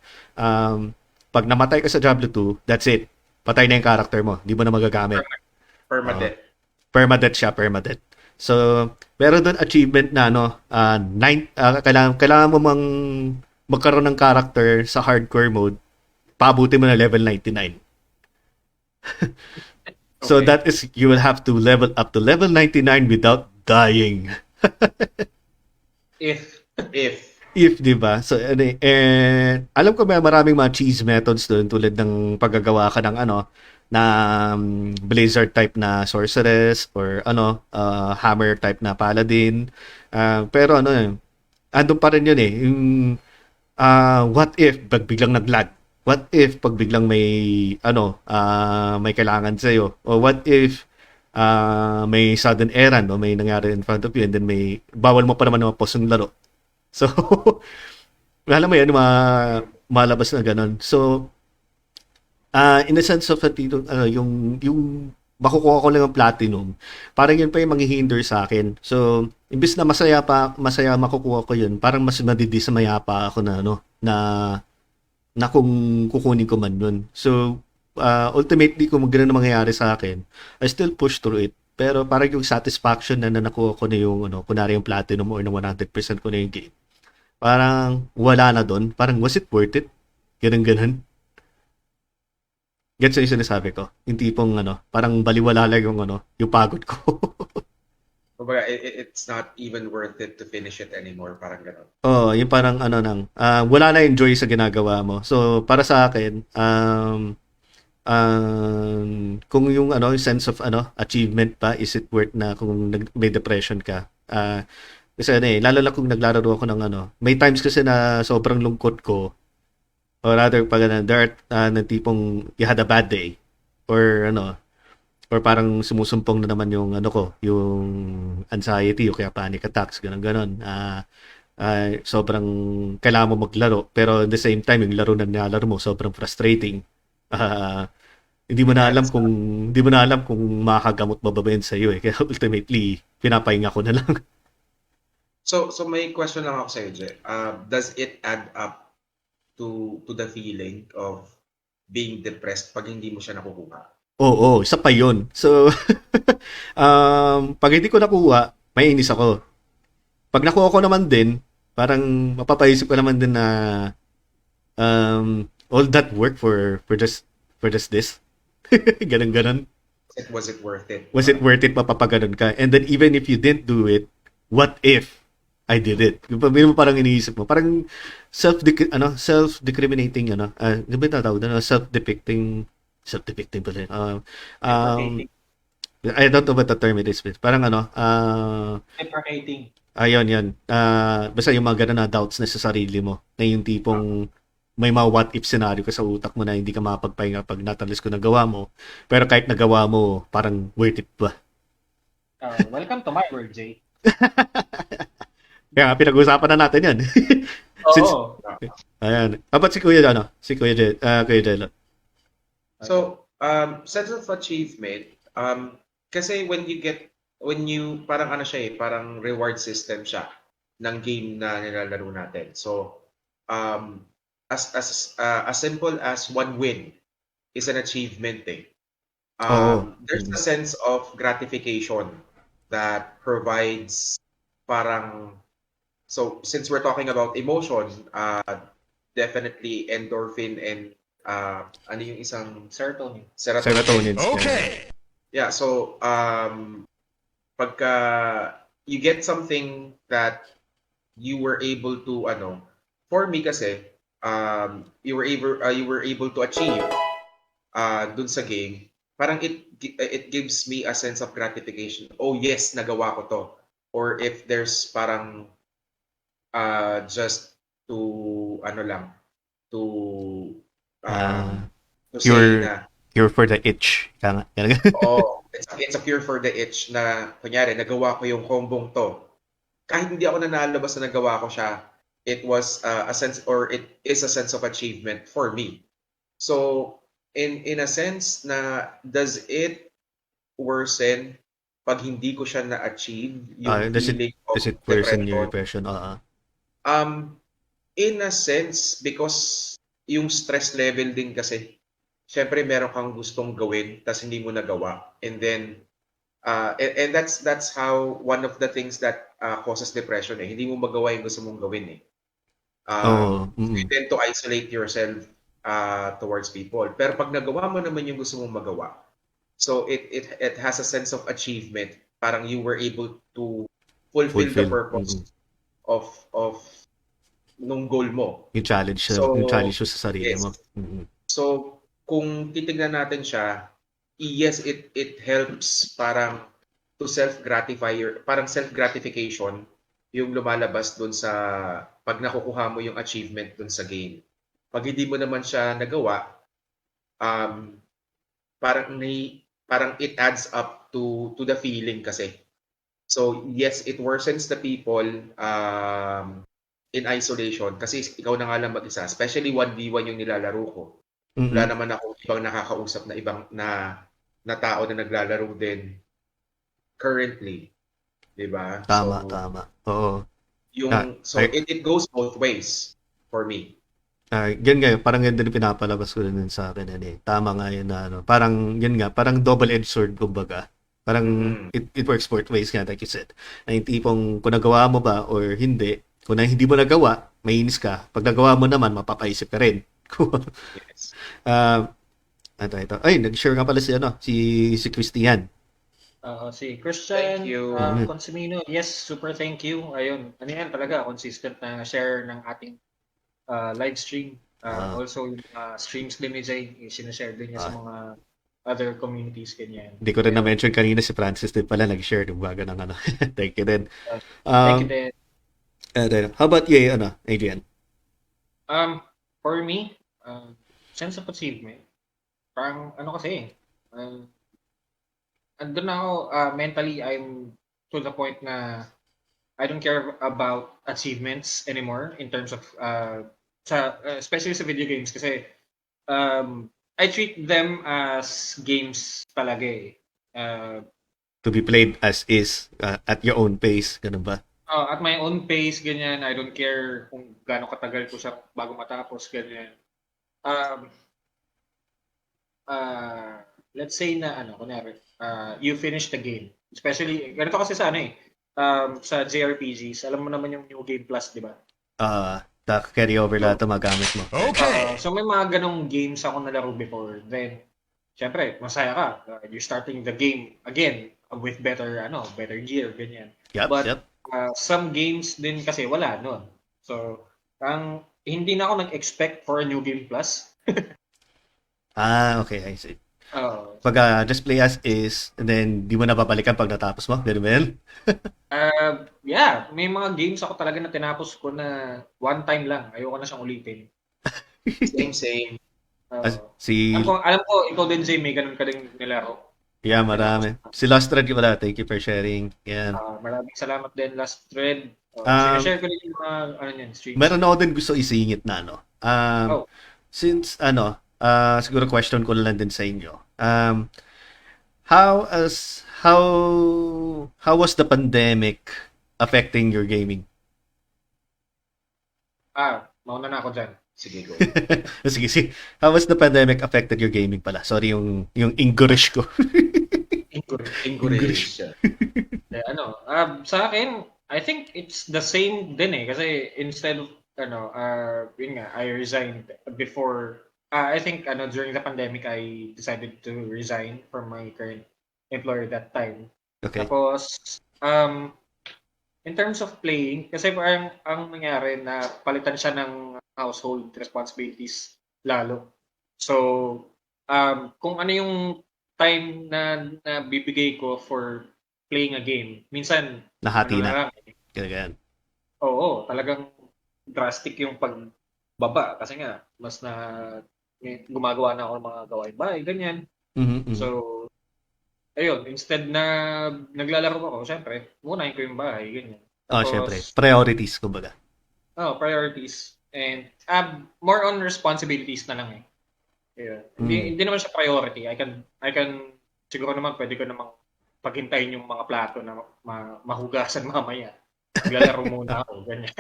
pag namatay ka sa Diablo 2, that's it, patay na yung character mo, hindi mo na magagamit. Permadeath siya. So meron doon achievement na kailangan mo magkaroon ng character sa hardcore mode, paabuti mo na level 99. So that is, you will have to level up to level 99 without dying.
If,
di ba? So, and alam ko may maraming mga cheese methods doon tulad ng paggagawa ka ng na Blizzard type na sorceress or hammer type na paladin. Pero andun pa rin yun eh. Yung what if pag biglang naglag? What if pag biglang may may kailangan sa iyo? Or what if may sudden errand o may nangyari in front of you and then may bawal mo pa naman na mapos yung laro. So alam mo yan, malabas na ganun. So in the sense of yung makukuha ko lang ang platinum, parang yun pa yung manghihinder sa akin. So, imbis na masaya makukuha ko yun, parang mas madidismaya pa ako na kung kukunin ko man yun. So, ultimately, kung ganun na mangyayari sa akin, I still push through it. Pero parang yung satisfaction na nakuha ko na yung, kunwari yung platinum or na 100% ko na yung game, parang wala na doon. Parang, was it worth it? Ganun. Gets yung sinasabi ko. Yung tipong parang baliwala lang yung pagod ko.
Kumbaga, it's not even worth it to finish it anymore, parang gano'n.
Yung parang wala na enjoy sa ginagawa mo. So, para sa akin, kung yung yung sense of achievement pa, is it worth na kung may depression ka? Kasi lalo na kung naglalaro ako ng may times kasi na sobrang lungkot ko. Or rather, pag there are na tipong you had a bad day or or parang sumusumpong na naman yung yung anxiety o kaya panic attacks, ganun. Sobrang kailangan mo maglaro pero at the same time yung laro na nilalaro mo sobrang frustrating. Hindi mo na alam kung makakagamot ba yun sa iyo kaya ultimately pinapahinga ko na lang.
So may question lang ako sa iyo, Jay. Does it add up to the feeling of being depressed pag hindi mo siya nakukuha.
Oo, isa pa yun. So, pag hindi ko nakuha, may inis ako. Pag nakuha ko naman din, parang mapapaisip ko naman din na all that work for just this. Ganun.
Was it worth it?
Was it worth it mapapaganon ka? And then even if you didn't do it, what if I did it? Yung parang iniisip mo, parang self-decriminating, di ba tatawag na? Self-depicting pala yun. I don't know what the term it is. Parang
Deprecating.
ayun, yan. Basta yung mga ganun na doubts na sa sarili mo, na yung tipong may mga what if scenario ka sa utak mo na hindi ka makapagpahinga pag natalis ko nagawa mo. Pero kahit nagawa mo, parang worth it ba?
Welcome to my world, Jay.
Kaya nga, pinag-uusapan na natin yan.
Oo.
Ayan. Ba't si Kuya Gelo?
So, sense of achievement, kasi when you, parang parang reward system siya ng game na nilalaro natin. So, as simple as one win is an achievement eh. There's a sense of gratification that provides parang, so since we're talking about emotion, definitely endorphin and ano yung isang
Serotonin.
Serotonin.
Okay.
Yeah, so pagka you get something that you were able to for me kasi you were able to achieve dun sa game, parang it gives me a sense of gratification. Oh yes, nagawa ko to. Or if there's parang just to to say na
Cure for the itch.
oh, it's a cure for the itch na kunyari nagawa ko yung kombong to. Kahit hindi ako nanalo basta nagawa ko siya, it was a sense, or it is a sense of achievement for me. So in a sense na does it worsen pag hindi ko siya na-achieve yung feeling of
does it worsen your
depression?
depression?
In a sense, because yung stress level din kasi, syempre meron kang gustong gawin tas hindi mo nagawa, and then and that's how one of the things that causes depression eh. Hindi mo magawa yung gusto mong gawin eh. You tend to isolate yourself towards people. Pero pag nagawa mo naman yung gusto mong magawa, so it has a sense of achievement. Parang you were able to fulfill the purpose of nung goal mo.
Yung challenge mo sa sarili mo.
So kung titignan natin siya, yes, it helps parang to self-gratify, parang self-gratification yung lumalabas dun sa pag nakukuha mo yung achievement dun sa game. Pag hindi mo naman siya nagawa, parang it adds up to the feeling kasi. So yes, it worsens the people in isolation kasi ikaw na nga lang mag-isa, especially 1v1 yung nilalaro ko. Wala naman ako ibang nakakausap na ibang na tao na naglalaro din currently, 'di ba?
Tama. Oo.
It goes both ways for me.
Yun nga, parang yun din pinapalabas ko din sa akin. Tama nga yun na parang yun nga, parang double-edged sword kumbaga. Parang it works both ways nga, like you said. Na yung tipong kung nagawa mo ba or hindi, kung hindi mo nagawa, mainis ka. Pag nagawa mo naman, mapapaisip ka rin.
Yes.
Ito. Ay, nag-share nga pala si Christian.
Si Christian,
Thank you.
Consimino, yes, super thank you. Ayun, ano yan talaga, consistent na share ng ating live stream. Also, yung streams din ni Jay, sinashare din niya sa mga other communities, ganyan.
Hindi ko rin na-mention kanina si Francis din pala nag-share ng baga ng Thank you din.
Thank you din.
How about you, Adrian?
For me, sense of achievement, parang kasi, andun na ako, mentally, I'm to the point na I don't care about achievements anymore in terms of, especially sa video games kasi I treat them as games talaga eh.
To be played as is, at your own pace, ganun ba?
At my own pace, ganyan. I don't care kung gaano katagal ko siya bago matapos, ganyan. Um, uh, let's say na kunyari, you finish the game. Especially, ganito kasi sa sa JRPGs, alam mo naman yung New Game Plus, di ba?
Carry over
So,
lahat ng magamit mo.
so may mga ganong games ako nalaro before. Then, syempre, masaya ka. You're starting the game again with better gear, ganyan.
Yep,
But
yep.
some games din kasi wala nun. So, hindi na ako nag-expect for a New Game Plus.
Okay, I see.
Uh,
Pag just play as is, and then di mo na babalikan pag natapos mo, ganun ba yun?
yeah, may mga games ako talaga na tinapos ko na one time lang. Ayoko na siyang ulitin.
Same.
As-
Uh,
si,
alam ko, ikaw din, Jay, may ganun ka din nilaro.
yeah, marami. Si Lost Thread pala, thank you for sharing. Yan.
Maraming salamat din, Last Thread.
Um,
Sinashare ko din yung mga streams.
Meron ako din gusto isingit na, no?
Oh.
Since, siguro question ko lang din sa inyo. How was the pandemic affecting your gaming?
Mauna na ako dyan.
Sige, go.
Sige. How was the pandemic affected your gaming pala? Sorry, yung English ko.
Encourage siya.
Sa akin, I think it's the same din kasi instead of yun nga, I resigned before. I think during the pandemic I decided to resign from my current employer that time.
Okay.
Tapos in terms of playing, kasi parang ang nangyari na palitan siya ng household responsibilities lalo. So kung ano yung time na bibigay ko for playing a game, minsan
Nahati na.
lang,
Ganyan.
oo, talagang drastic yung pagbaba kasi nga mas gumagawa na ako ng mga gawain bahay, ganyan.
Mhm.
So, ayun, instead na naglalaro ako, syempre, munahin ko yung bahay, ganyan.
Syempre. Priorities, kumbaga.
Priorities. And more on responsibilities na lang Yeah. Hindi naman siya priority. I can siguro naman pwede ko namang paghintayin yung mga plato na mahugasan mamaya. Maglalaro muna ako, ganyan.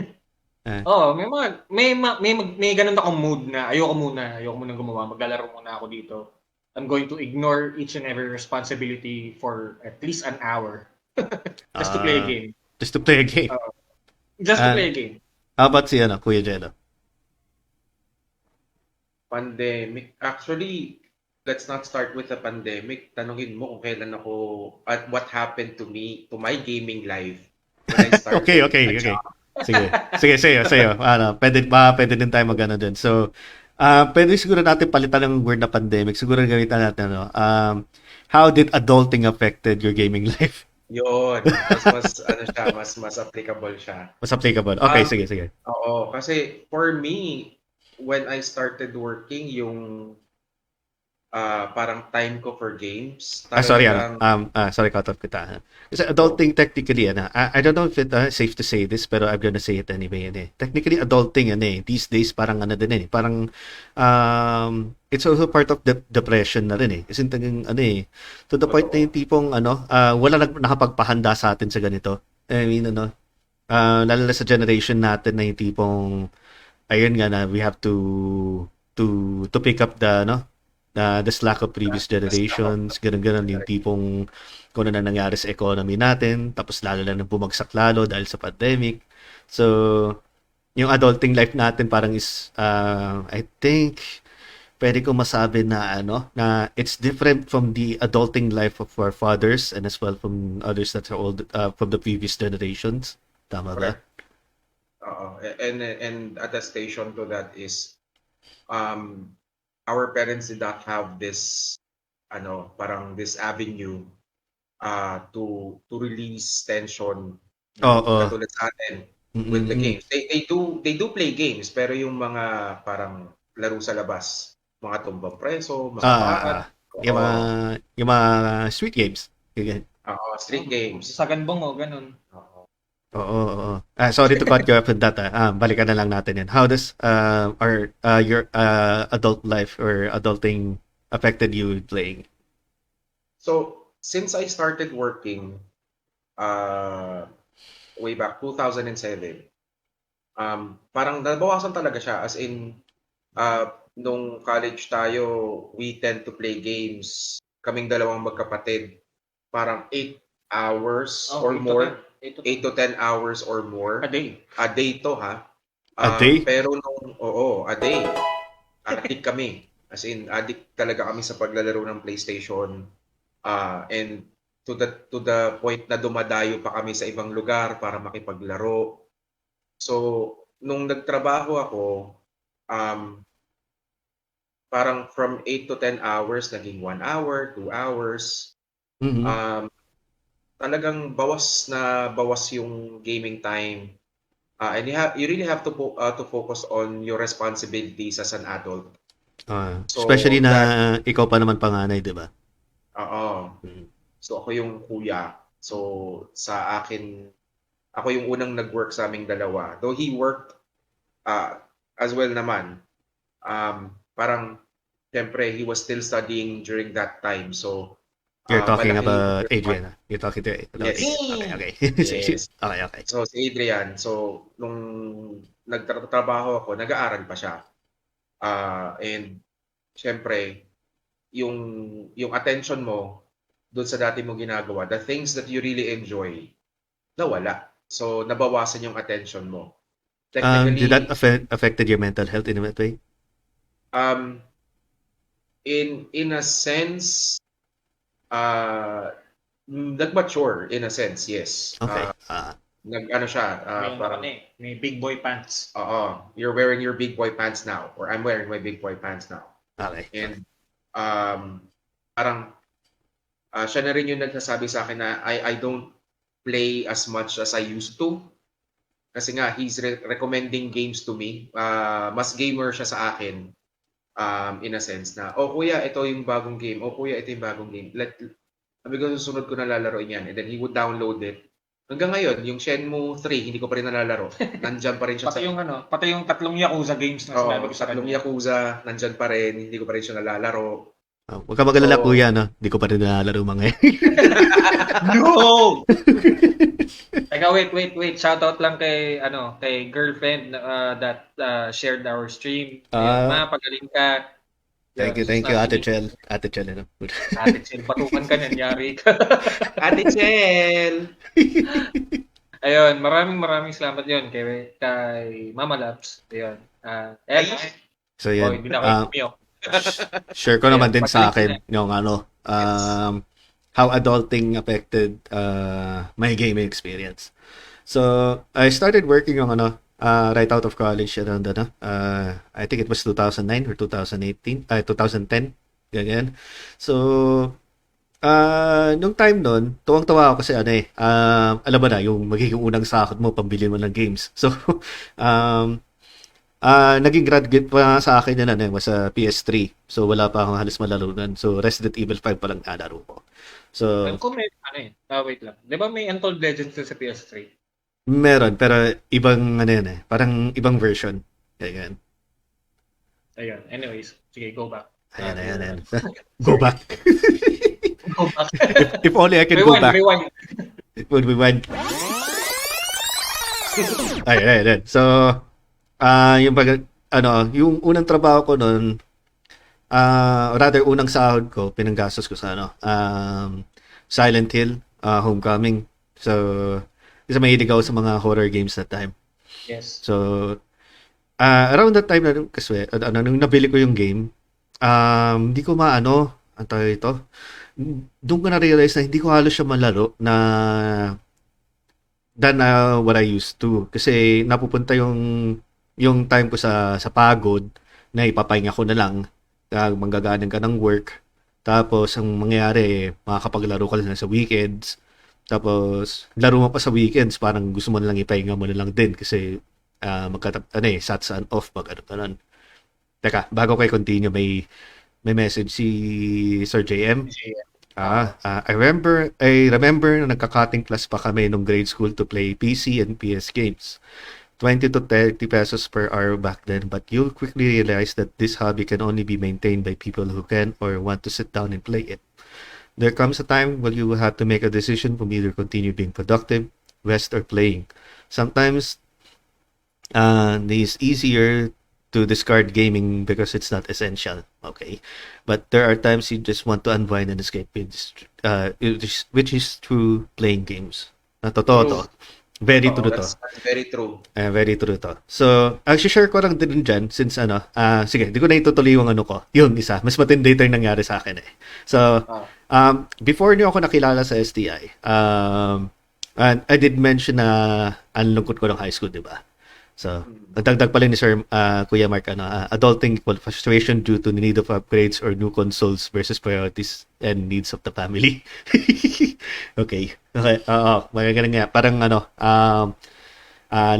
May ganun akong mood na ayoko muna gumawa, maglalaro muna ako dito. I'm going to ignore each and every responsibility for at least an hour just to play a game.
Just to play a game.
Just to play a game.
How about si Kuya Gelo?
Pandemic. Actually, let's not start with the pandemic. Tanungin mo kung kailan ako at what happened to me, to my gaming life when I started.
Okay. Sige. Sa'yo. Pwede din tayo mag-ano dun. So, pwede siguro natin palitan ng word na pandemic. Siguro gamitan natin, how did adulting affected your gaming life?
Yun. Mas applicable siya.
Mas applicable. Okay, sige.
Oo. Kasi for me, when I started working, yung parang time ko for games.
Sorry, cut off kita. Kasi adulting technically, I don't know if it's safe to say this, pero I'm gonna say it anyway. Technically, adulting, these days, parang din, parang, it's also part of depression na rin, Kasi to the point na yung tipong, wala nakapagpahanda sa atin sa ganito. I mean, lalo na sa generation natin na yung tipong, ayun nga na, we have to pick up the slack of previous generations, ganun yung tipong kung ano na nangyari sa economy natin, tapos lalo na nang bumagsak lalo dahil sa pandemic. So, yung adulting life natin parang is, I think, pwede ko masabi na na it's different from the adulting life of our fathers and as well from others that are old, from the previous generations. Tama ba?
And attestation to that is our parents did not have this parang this avenue to release tension katulad sa atin with the games. They do play games pero yung mga parang laro sa labas, mga tumbang preso, mga
yung mga street games.
Street games.
Saganbong ganun.
Oo. Sorry to cut you off with that. Balikan na lang natin yan. How does your adult life or adulting affected you playing?
So, since I started working, way back 2007. Parang nabawasan talaga siya, as in nung college tayo, we tend to play games, kaming dalawang magkapatid, parang 8 hours or more, 8 to 10 hours or more.
A day.
A day to, ha?
A day?
Pero a day. Addict kami. As in, addict talaga kami sa paglalaro ng PlayStation. And to the point na dumadayo pa kami sa ibang lugar para makipaglaro. So, nung nagtrabaho ako, parang from 8 to 10 hours, naging 1 hour, 2 hours.
Mhm.
Talagang bawas na bawas yung gaming time. And you really have to focus on your responsibilities as an adult. So,
Especially na ikaw pa naman panganay, di ba?
Oo.
Mhm.
So, ako yung kuya. So, sa akin, ako yung unang nag-work sa aming dalawa. Though he worked as well naman. Parang, syempre, he was still studying during that time. So,
You're talking
malaki yung
about Adrian. You're talking about
Yes.
Adrian. Okay.
Yes.
Okay.
So, si Adrian. So, nung nagtatrabaho ako, nag-aaral pa siya. And, syempre, yung attention mo doon sa dati mo ginagawa, the things that you really enjoy, nawala. So, nabawasan yung attention mo.
Did that affected your mental health in a way?
In a sense, nag-mature in a sense, yes.
Okay.
Nag-ano siya, parang,
May big boy pants.
you're wearing your big boy pants now, or I'm wearing my big boy pants now.
Okay.
And parang siya na rin yung nagsasabi sa akin na I don't play as much as I used to. Kasi nga, he's recommending games to me. Mas gamer siya sa akin, in a sense na, kuya, ito yung bagong game. Kuya, ito yung bagong game. Sabi ko, susunod ko na lalaroin yan. And then he would download it. Hanggang ngayon, yung Shenmue 3, hindi ko pa rin nalalaro. Nandyan pa rin siya.
Pati yung 3 Yakuza games na sinabi ko sa kanya.
3 Yakuza, nandyan pa rin. Hindi ko pa rin siya nalalaro.
Huwag ka magalala, kuya, no? Hindi ko pa rin nalalaro mga
No! Teka, wait. Shoutout lang kay girlfriend that shared our stream. Pagaling ka.
Thank you, Ate Chel. Ate Chel, ano?
Ate Chel, batukan ka niyan, yari ka.
Ate Chel!
Ayun, maraming salamat yun kay Mama Labs. Ayun.
So, yan.
Hindi na kayo
Share ko naman din sa akin yung how adulting affected my gaming experience. So, I started working on right out of college around I think it was 2009 or 2018, 2010, ganyan. So, nung time nun, tuwang-tuwa ako kasi alam mo na, yung magiging unang sahod mo, pambili mo ng games. So, naging grad gift pa sa akin yan was sa PS3. So, wala pa akong halos malaro nun. So, Resident Evil 5 pa lang nalaro ko. So,
wait lang. Di ba may Untold Legends sa PS3?
Meron, pero ibang parang ibang version. Ganyan.
Ayun. Anyways, sige, go back.
Ayan. Go back.
Go back.
If only I can go back.
Rewind.
It would be one. Ayun. So, yung unang trabaho ko noon, rather unang sahod ko, pinanggastos ko sa Silent Hill, Homecoming. So, kasi mahilig ako sa mga horror games that time.
Yes.
So, around that time kasi nung nabili ko yung game, hindi ko doon ko na-realize na hindi ko halos siya malaro than what I used to. Kasi napupunta yung time ko sa pagod na ipapahinga ko na lang, manggagaling ka ng work, tapos ang mangyayari, makakapaglaro ka lang sa weekends, tapos laro mo pa sa weekends, parang gusto mo na lang ipahinga mo na lang din kasi sats and off ganun. Teka, bago kayo continue, may message si Sir JM. I remember na nagka-cutting class pa kami nung grade school to play PC and PS games. 20 to 30 pesos per hour back then, but you'll quickly realize that this hobby can only be maintained by people who can or want to sit down and play it. There comes a time when you will have to make a decision from either continue being productive, rest or playing. Sometimes it's easier to discard gaming because it's not essential. Okay, but there are times you just want to unwind and escape, which is through playing games. Totoo to.
True.
Very
Oo,
true to.
that's very true.
Very true to. So, actually share ko lang din dyan since sige, di ko na itutuloy yung ano ko. Yung isa, mas matindi ito yung nangyari sa akin eh. So,
Ah,
before niyo ako nakilala sa STI, and I did mention na ang lungkot ko ng high school, di ba? So, nagdagdag pala ni Sir Kuya Mark, adulting equal frustration due to the need of upgrades or new consoles versus priorities and needs of the family. Okay. Okay. Oo, magaganda nga. Parang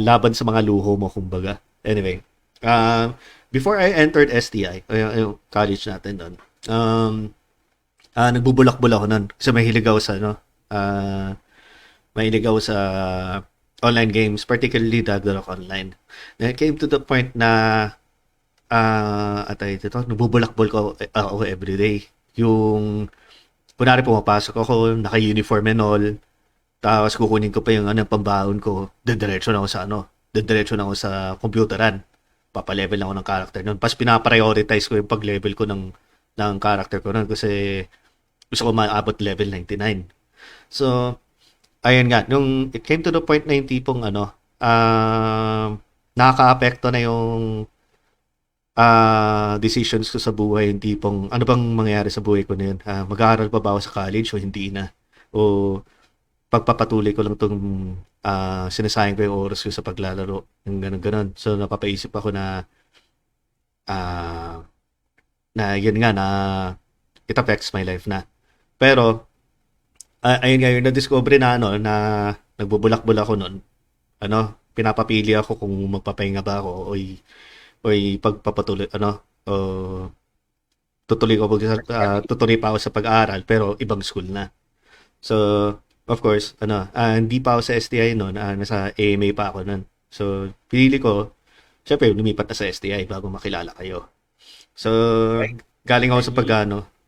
laban sa mga luho mo, kumbaga. Anyway, before I entered STI, yung college natin doon, nagbubulak-bulak ako nun. Kasi mahilig ako sa, mahilig ako sa online games, particularly Ragnarok Online. And it came to the point na nabubulakbol ko ako everyday. Yung kunwari pumapasok ako, naka-uniform and all, tapos kukunin ko pa yung pambaon ko, didiretso na ako sa didiretso na ako sa computeran. Papalevel ako ng character nun. Pas pinaprioritize ko yung pag-level ko ng character ko nun kasi gusto ko maabot level 99. So, ayun nga, nung it came to the point na yung tipong nakaka-apekto na yung decisions ko sa buhay, yung tipong ano bang mangyayari sa buhay ko na yun? Mag-aaral pa ba ako sa college o hindi na? O pagpapatuloy ko lang itong sinasayang ko yung oras ko sa paglalaro, yung ganun-ganun. So, napapaisip ako ah, na yun nga, na it affects my life na. Pero, ayun nga, yung na-discover na nagbubulak-bulak ako nun, pinapapili ako kung magpapahinga ba ako o pagpapatuloy, o tutuloy pa ako sa pag-aaral, pero ibang school na. So, of course, hindi pa ako sa STI noon, nasa AMA pa ako noon. So, pinili ko, syempre, lumipat na sa STI bago makilala kayo. So, galing ako sa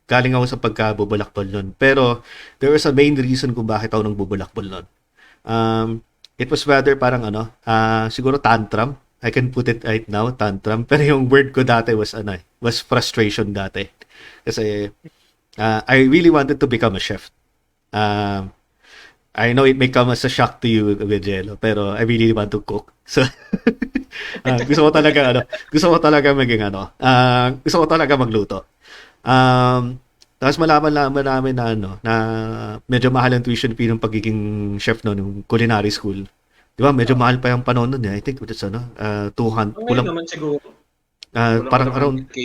galing ako sa pagkabubulakbol nun. Pero, there was a main reason kung bakit ako nang bubulakbol nun. It was rather parang siguro tantrum. I can put it right now, tantrum. Pero yung word ko dati was frustration dati. Kasi, I really wanted to become a chef. I know it may come as a shock to you, Kuya Gelo, pero I really want to cook. So, gusto ko talaga maging gusto ko talaga magluto. Tapos malaman namin na medyo mahal ang tuition fee ng pagiging chef noon, yung culinary school. Di ba? Medyo mahal pa yung panahon nun. I think it's 200,
Ngayon naman siguro.
parang
Kulang
around,
100K.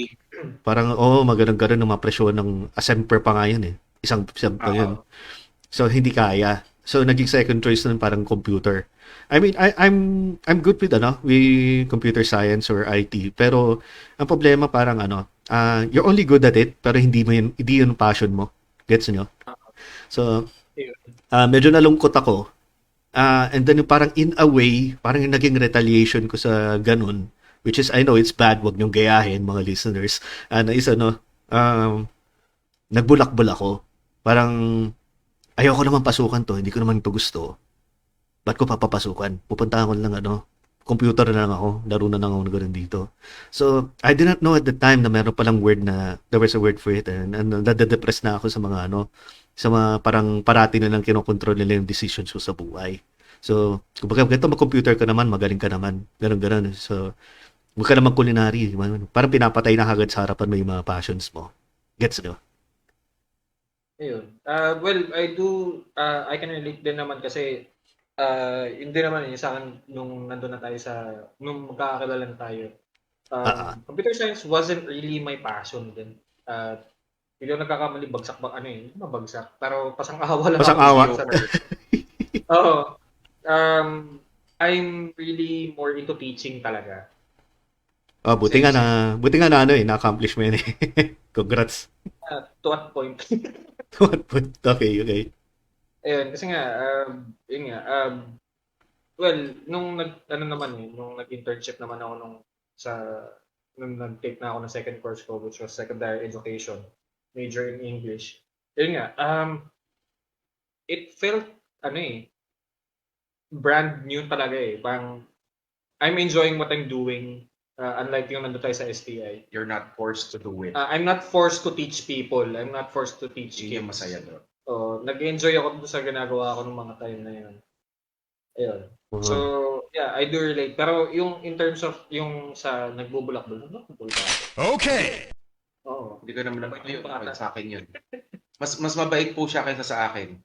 parang, magandang ng mga presyo ng semper pa nga yun eh. Isang pa yun. So, hindi kaya. So, naging second choice nun parang computer. I mean, I'm good with with computer science or IT, pero ang problema parang you're only good at it, pero hindi yun passion mo. Gets nyo? So, medyo nalungkot ako. And then parang in a way, parang yung naging retaliation ko sa ganun, which is, I know it's bad, wag niyong gayahin mga listeners. Na is nagbulakbol ako. Parang, ayoko naman pasukan to, hindi ko naman ito gusto. Ba't ko papapasukan? Pupuntahan ko lang computer na lang ako, laro na lang ako na ganun dito. So, I did not know at the time na meron palang word there was a word for it, and nade-depress na ako sa mga sa mga parang parati na lang kinokontrol nila yung decisions ko sa buhay. So, kumbaga, ganito mag-computer ka naman, magaling ka naman, ganun. So, huwag ka naman culinary. Parang pinapatay na agad sa harapan mo yung mga passions mo. Gets nyo?
Ayun. Well, I can relate din naman kasi hindi naman sa akin nung nandun na tayo nung magkakakilala na tayo. Computer science wasn't really my passion din. Hindi ako nagkakamali, mabagsak. Pero pasang-awa lang
Pasang-awa.
ako sa nerd. Oo. I'm really more into teaching talaga.
Buti nga na-accomplish mo yun eh. Congrats.
To what point?
Okay.
Ayun, kasi nga, yun nga, well, nung nag-internship naman ako nung nag-take na ako ng second course ko, which was secondary education, major in English. Yun nga, it felt, brand new talaga eh. Parang, I'm enjoying what I'm doing. Unlike yung nandun tayo sa STI.
You're not forced to do it.
I'm not forced to teach people. I'm not forced to teach
Yun
kids.
yung masaya doon.
Nag-enjoy ako dun sa ginagawa ko ng mga time na yun. Ayun. So, yeah, I do relate. Pero yung in terms of yung sa nagbubulak-bulak,
Okay.
Oo.
Hindi ko naman
Mabait
yun.
yung bata.
Sa akin yun. Mas mabait po siya kaysa sa akin.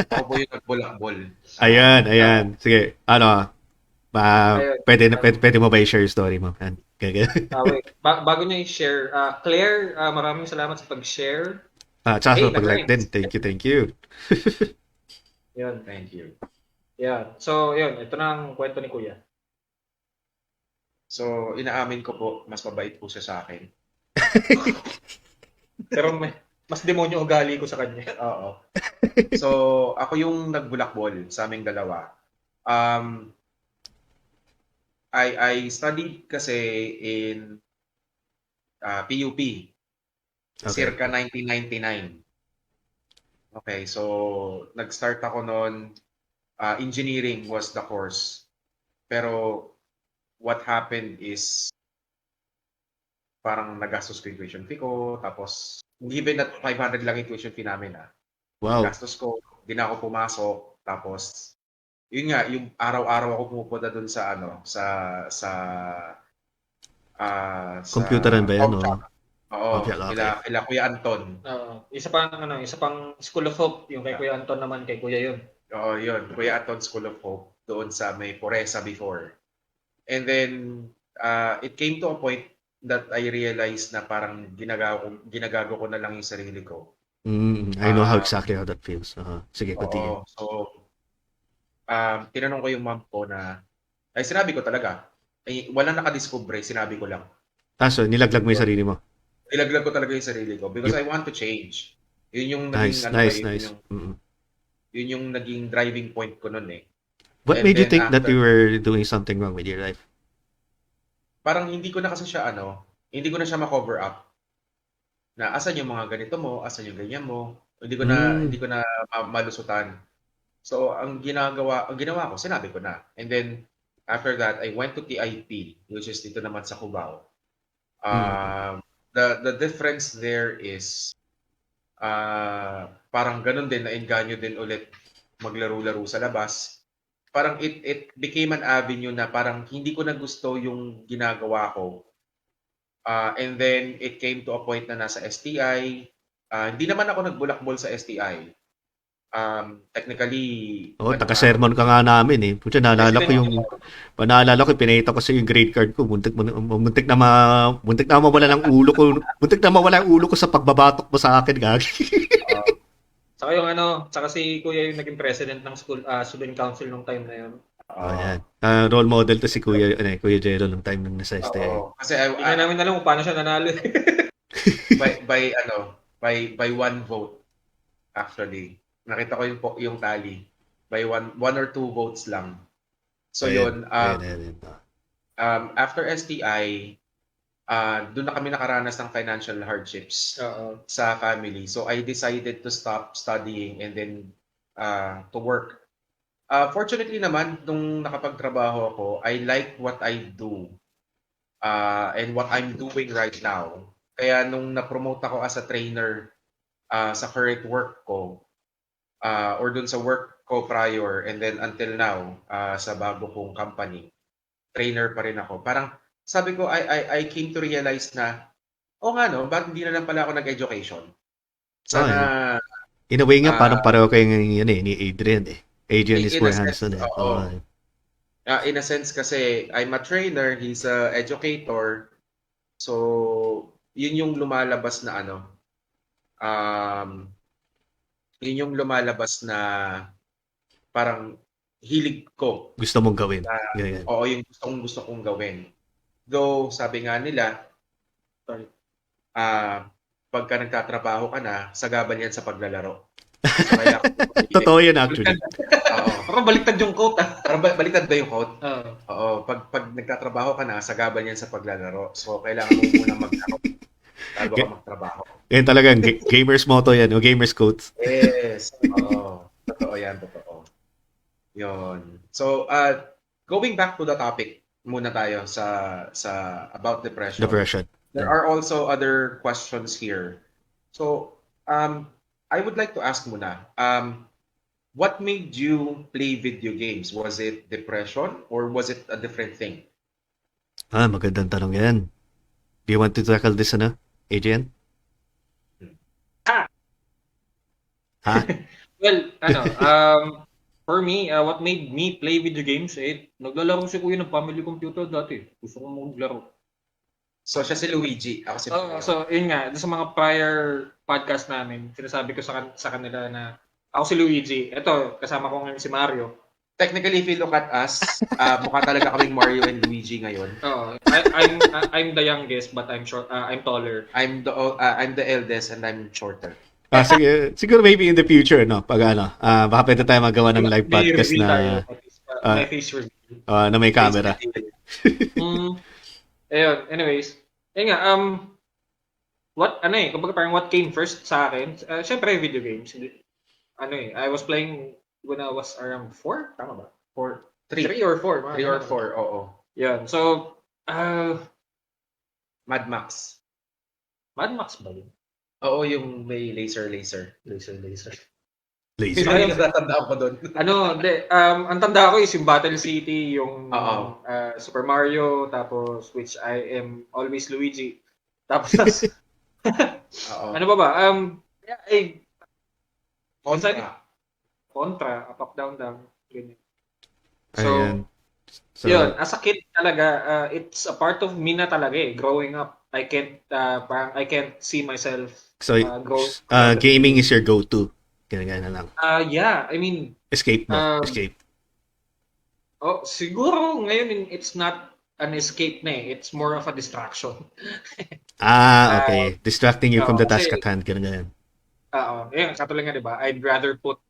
Ako po yung nagbulak-bol.
Ayan. Sige, ano,
Ayun.
pwede mo ba i-share yung story mo? Yan.
Wait. Bago niya i-share, Claire, maraming salamat sa pag-share.
Tsaka
Hey,
sa pag-like din.
nag-likes.
Thank you.
Yun.
Thank you.
Yeah. So, yun. Ito na ang kwento ni Kuya.
So, inaamin ko po, mas mabait po siya sa akin.
Pero mas demonyo ugali ko sa kanya.
Oo. So, ako yung nagbulakbol sa aming dalawa. I studied kasi in PUP.
Okay.
Circa 1999. Okay, so nag-start ako noon, engineering was the course. Pero what happened is parang nagastos ko yung tuition fee ko, tapos given that 500 lang yung tuition fee namin
Wow.
gastos ko, di na ako pumasok, tapos yun nga, yung araw-araw ako pumupunta dun sa sa
Computeran ba yan?
home shop. Oo,
Okay.
kila Kuya Anton.
Isa pang School of Hope, yung kay Kuya Anton naman, kay Kuya yun.
Oo, yun. Kuya Anton School of Hope doon sa may Poresa before. And then, it came to a point that I realized na parang ginagago ko na lang yung sarili ko.
I know exactly how that feels. Sige, continue.
Oo, so, tinanong ko yung mom ko na, ay sinabi ko talaga, walang nakadiscover, sinabi ko lang.
So nilaglag mo yung sarili mo.
Nilaglag ko talaga yung sarili ko because I want to change. Yun yung naging,
Nice.
Yun yung naging driving point ko nun eh.
What
And
made you
then
think that
after-
you were doing something wrong with your life?
Parang hindi ko na kasi siya hindi ko na siya ma-cover up. Na asan yung mga ganito mo, asan yung ganyan mo. Hindi ko na malusutan. So ang ginawa ko, sinabi ko na. And then after that, I went to TIP, which is dito naman sa Cubao. The difference there is parang ganun din, naengganyo din ulit maglaro-laro sa labas. Parang it became an avenue na parang hindi ko na gusto yung ginagawa ko. And then it came to a point na nasa STI. Hindi naman ako nagbulakbol sa STI. Technically,
Taga-sermon ka nga namin eh. Pucha, naalala ko, pinakita ko sa yung grade card ko. Muntik na mawala ng ulo ko. Muntik na mawala ang ulo ko sa pagbabatok mo sa akin, gagi.
Saka yung saka si Kuya yung naging president ng student council nung time na yun.
Ayan. Role model to si Kuya Gelo nung time nung nasa STI.
Kasi
Hindi namin alam kung paano siya nanalo.
by one vote actually. Nakita ko yung tally by one or two votes lang. So yun, after STI, doon na kami nakaranas ng financial hardships sa family. So I decided to stop studying and then to work. Fortunately naman, nung nakapagtrabaho ako, I like what I do and what I'm doing right now. Kaya nung na-promote ako as a trainer sa current work ko, or dun sa work ko prior and then until now sa bago kong company, trainer pa rin ako. Parang sabi ko, I came to realize na, bakit hindi na lang pala ako nag-education? Sana,
in a way nga, parang pareho kayo ni Adrian eh. Adrian is more hands-on eh.
In a sense kasi, I'm a trainer, he's a educator. So, yun yung lumalabas na yun yung lumalabas na parang hilig ko.
Gusto mong gawin.
Oo, yung gusto kong gawin. Though, sabi nga nila, pagka nagtatrabaho ka na, sagaban yan sa paglalaro. So,
Totoo yan actually.
Parang baliktad yung quote.
Parang baliktad ba yung quote?
Oo.
Pag nagtatrabaho ka na, sagaban yan sa paglalaro. So, kailangan mo muna maglaro bago ka magtrabaho.
Yan talagang gamers motto yan, o gamers quotes.
Yes. Oo. Totoo yan, totoo. Yon. So, going back to the topic muna tayo sa about depression.
Depression.
There are also other questions here. So, I would like to ask muna, what made you play video games? Was it depression or was it a different thing?
Magandang tanong yan. Do you want to tackle this, Adrian?
Ha!
Ha?
Well, for me, what made me play video games, naglalaro si Kuya ng family computer dati. Gusto ko maglaro.
So, siya si Luigi. Ako si Mario.
So, yun nga, sa mga prior podcast namin, sinasabi ko sa kanila na ako si Luigi. Ito, kasama ko ngayon si Mario.
Technically, if you look at us, mukha talaga kaming Mario and Luigi ngayon.
Oo. I'm the youngest, but I'm short. I'm taller.
I'm the eldest and I'm shorter.
Sige, siguro maybe in the future, pag baka pwede tayo magawa ng live
May
podcast
reveal tayo,
na
may face reveal.
na may camera.
Ayun, anyways. Ayun nga, kumbaga parang what came first sa akin, syempre video games. I was playing when I was around 4, tama ba? 3 or 4.
3 or 4, oo.
Yan. So,
Mad Max.
Mad Max ba yun?
Oo, yung may laser.
Laser.
Please.
Ay, natatandaan ko doon.
Ang tanda ko is yung Battle City, yung
Oo.
Super Mario, tapos which I am always Luigi. Tapos,
Oo.
ano ba?
Contra.
Up, up, down, ganyan.
Ayan. So,
Yun, as a kid talaga, it's a part of me na talaga growing up. I can't see myself
so
grow.
gaming is your go-to. Ganyan na lang.
Yeah, I mean,
Escape mo. Escape.
siguro ngayon it's not an escape na it's more of a distraction.
Okay. Distracting you from the task
kasi-
at hand. Ganyan.
Yun, katulad nga, 'di ba? I'd rather put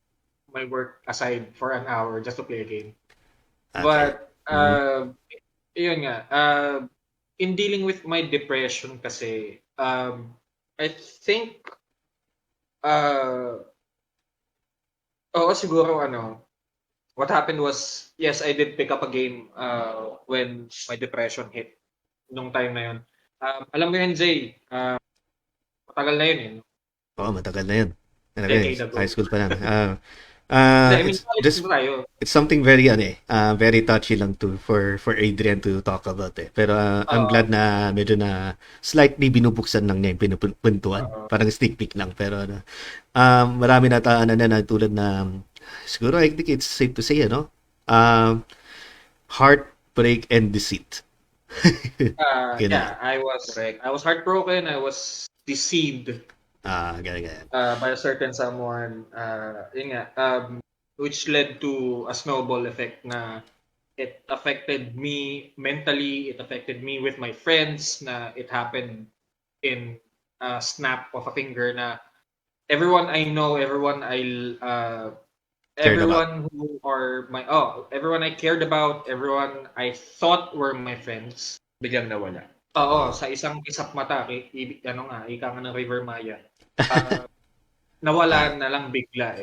my work aside for an hour just to play a game.
Okay.
But yun nga, in dealing with my depression kasi, I think siguro what happened was, yes, I did pick up a game when my depression hit nung time na yun. Alam mo yun, Jay, matagal na yun
Oo, matagal na yun.
Decade ago.
High school pa lang.
College
Just
na tayo.
it's something very very touchy lang for Adrian to talk about pero I'm glad na medyo na slightly binubuksan lang niya yung pinupintuan. Parang sneak peek lang pero marami na tulad na siguro I think it's safe to say heartbreak and deceit.
Yeah, I was heartbroken, I was deceived
Ganyan.
by a certain someone, yun nga, which led to a snowball effect na it affected me mentally, it affected me with my friends, na it happened in a snap of a finger na everyone I know, everyone everyone I cared about, everyone I thought were my friends,
Biglang nawala.
Oo, sa isang isap mata, ika nga ng River Maya. Nawala na lang bigla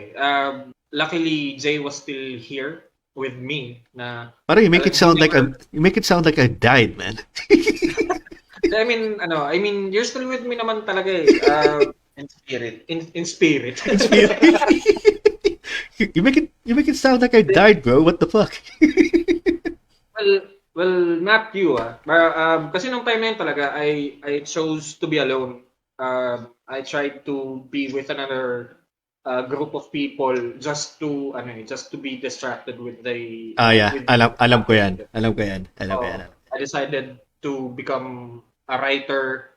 Luckily, Jay was still here with me na
Parang you make it sound like I died, man.
I mean, you're still with me naman talaga
In spirit.
in spirit.
You make it sound like I died, bro. What the fuck?
Well, not you kasi nung time na yun talaga, I chose to be alone. I tried to be with another group of people just to be distracted with the with-
alam ko yan.
I decided to become a writer.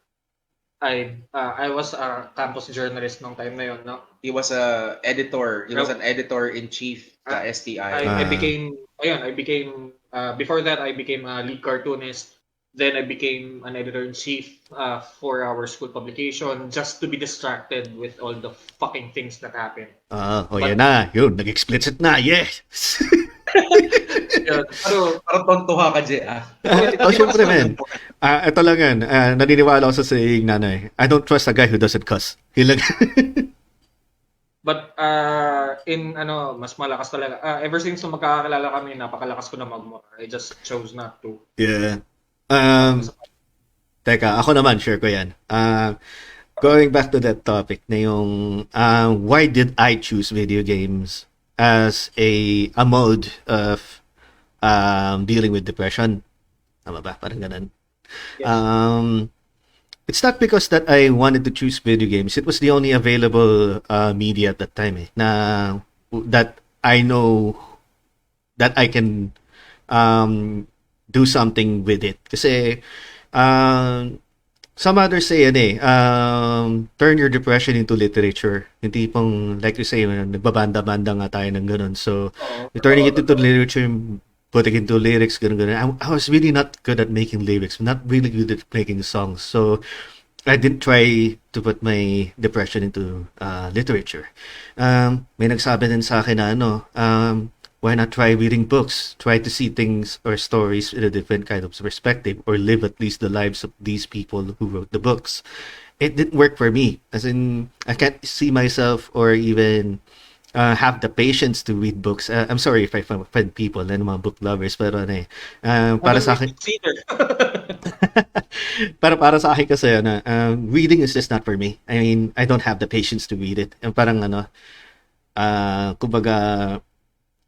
I was a campus journalist nung time na yun, no?
He was a editor. He was an editor-in-chief sa STI.
I became before that I became a lead cartoonist. Then I became an editor-in-chief for our school publication just to be distracted with all the fucking things that happened.
Yan na. Yun, nag-explicit na. Yes!
Pero
Parang tontuha ka, Jay,
Syempre, man. Ito lang yan. Naniniwala ako sa saying nanay. I don't trust a guy who doesn't cuss. Yun lang.
But mas malakas talaga. Ever since nung magkakakilala kami, napakalakas ko na magmura. I just chose not to.
Yeah.
Hanggang sa
Teka, ako naman, share ko yan. Going back to that topic na yung why did I choose video games as a mode of dealing with depression? Tama ba? Parang ganun.
yes.
It's not because that I wanted to choose video games. It was the only available media at that time na that I know that I can do something with it. Kasi some others say turn your depression into literature. Yung tipong, like you say, nagbabanda-banda nga tayo ng ganun. So, turning it into literature, putting into lyrics, ganun. I was really not good at making lyrics. Not really good at making songs. So, I didn't try to put my depression into literature. May nagsabi din sa akin na why not try reading books? Try to see things or stories in a different kind of perspective or live at least the lives of these people who wrote the books. It didn't work for me. As in, I can't see myself or even have the patience to read books. I'm sorry if I offend people and mga book lovers, pero para sa akin, para sa akin kasi reading is just not for me. I mean, I don't have the patience to read it. And parang kumbaga,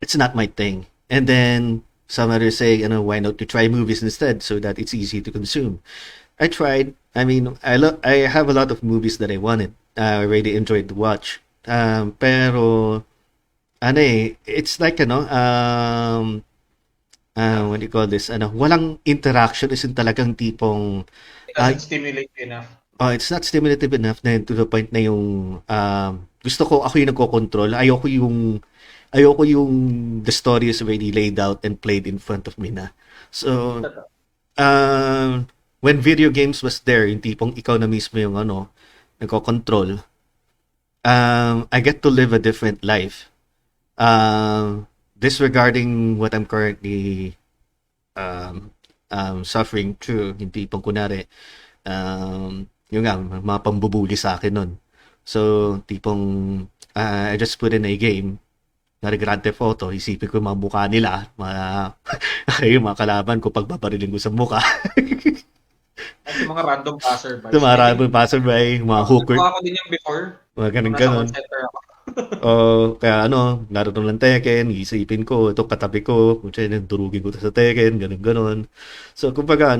it's not my thing. And then some others say, why not to try movies instead so that it's easy to consume. I tried. I mean, I have a lot of movies that I wanted. I really enjoyed to watch. Pero it's like what do you call this? Walang interaction, isn't talagang tipong
It doesn't stimulate you enough.
it's not stimulative enough na to the point na yung gusto ko ako yung nagko-control. Ayoko yung the story is already laid out and played in front of me na. So when video games was there, yung tipong ikaw na mismo yung nagko-control, I get to live a different life. Disregarding what I'm currently suffering through, yung tipong kunwari, yung nga, mga pambubuli sa akin nun. So, tipong, I just put in a game, nari Grand Theft Auto, isipin ko yung mga mukha nila, yung mga kalaban ko, pagbabarilin ko sa mukha.
At yung mga random passerby.
Tumarami passerby, mga hooker,
Nagawa ko din yan before.
mga
Nung nasa
ganun-ganun.
call center ako.
Kaya laro ng Tekken, isipin ko, ito katabi ko, kung siya durugin ko sa Tekken, ganun-ganun. So, kumbaga,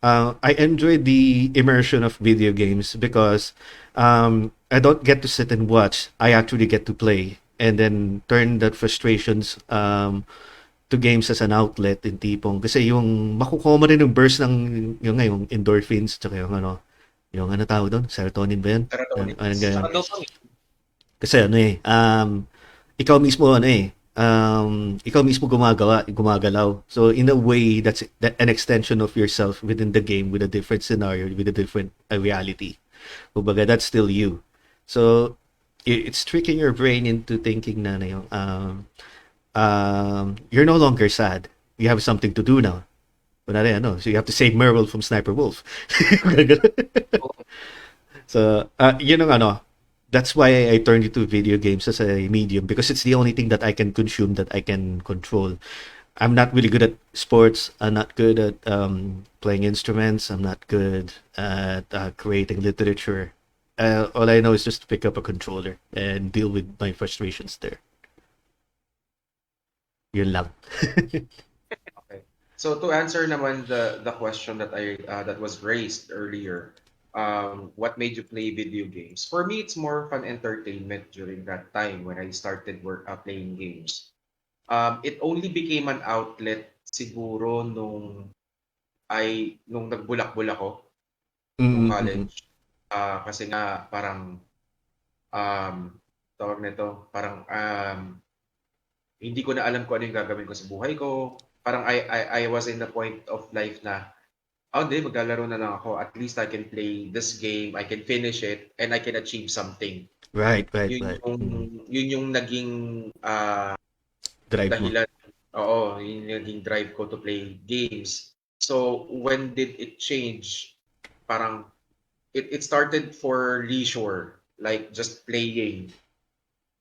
I enjoy the immersion of video games because I don't get to sit and watch. I actually get to play and then turn that frustrations to games as an outlet in tipong. Kasi yung makukuha mo rin yung burst ng yung endorphins, tsaka yung tawag doon, serotonin ba yan?
Serotonin.
Ganyan.
Saka dopamine.
Kasi ikaw mismo ikaw mismo gumagalaw. So in a way, that's an extension of yourself within the game with a different scenario, with a different reality. Kumbaga, that's still you. So it's tricking your brain into thinking na yung you're no longer sad. You have something to do now. Kunwari, so you have to save Merle from Sniper Wolf. So, yun ang that's why I turned into video games as a medium because it's the only thing that I can consume, that I can control. I'm not really good at sports. I'm not good at playing instruments. I'm not good at creating literature. All I know is just to pick up a controller and deal with my frustrations there. Yun lang.
Okay. So to answer naman the question that that was raised earlier, what made you play video games? For me, it's more fun entertainment during that time when I started playing games. It only became an outlet siguro nung nagbulak-bulak ako nung college. Kasi nga parang tawag nito, parang hindi ko na alam kung ano yung gagawin ko sa buhay ko. Parang I was in the point of life na hindi, maglalaro na lang ako. At least I can play this game, I can finish it, and I can achieve something.
Right.
Yun yung naging
Drive mo.
dahilan. Oo, yun yung naging drive ko to play games. So, when did it change? Parang, it started for leisure, like just playing.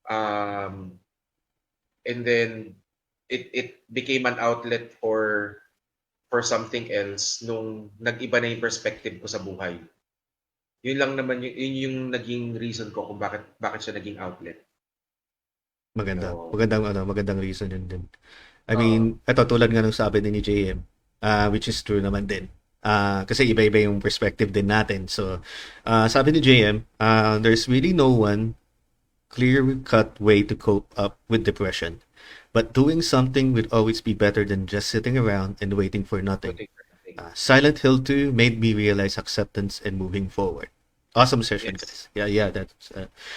Um, and then it became an outlet for something else nung nag-iba na yung perspective ko sa buhay. Yun lang naman yun yung naging reason ko kung bakit siya naging outlet.
Maganda.
So,
Magandang reason yun din. I
Oo.
mean, eto tulad nga ng sabi ni JM, which is true naman din. Kasi iba-iba yung perspective din natin. So, sabi ni JM, there's really no one clear-cut way to cope up with depression. But doing something would always be better than just sitting around and waiting for nothing.
waiting for something.
Silent Hill 2 made me realize acceptance and moving forward. Awesome session,
Yes.
guys. Yeah, that's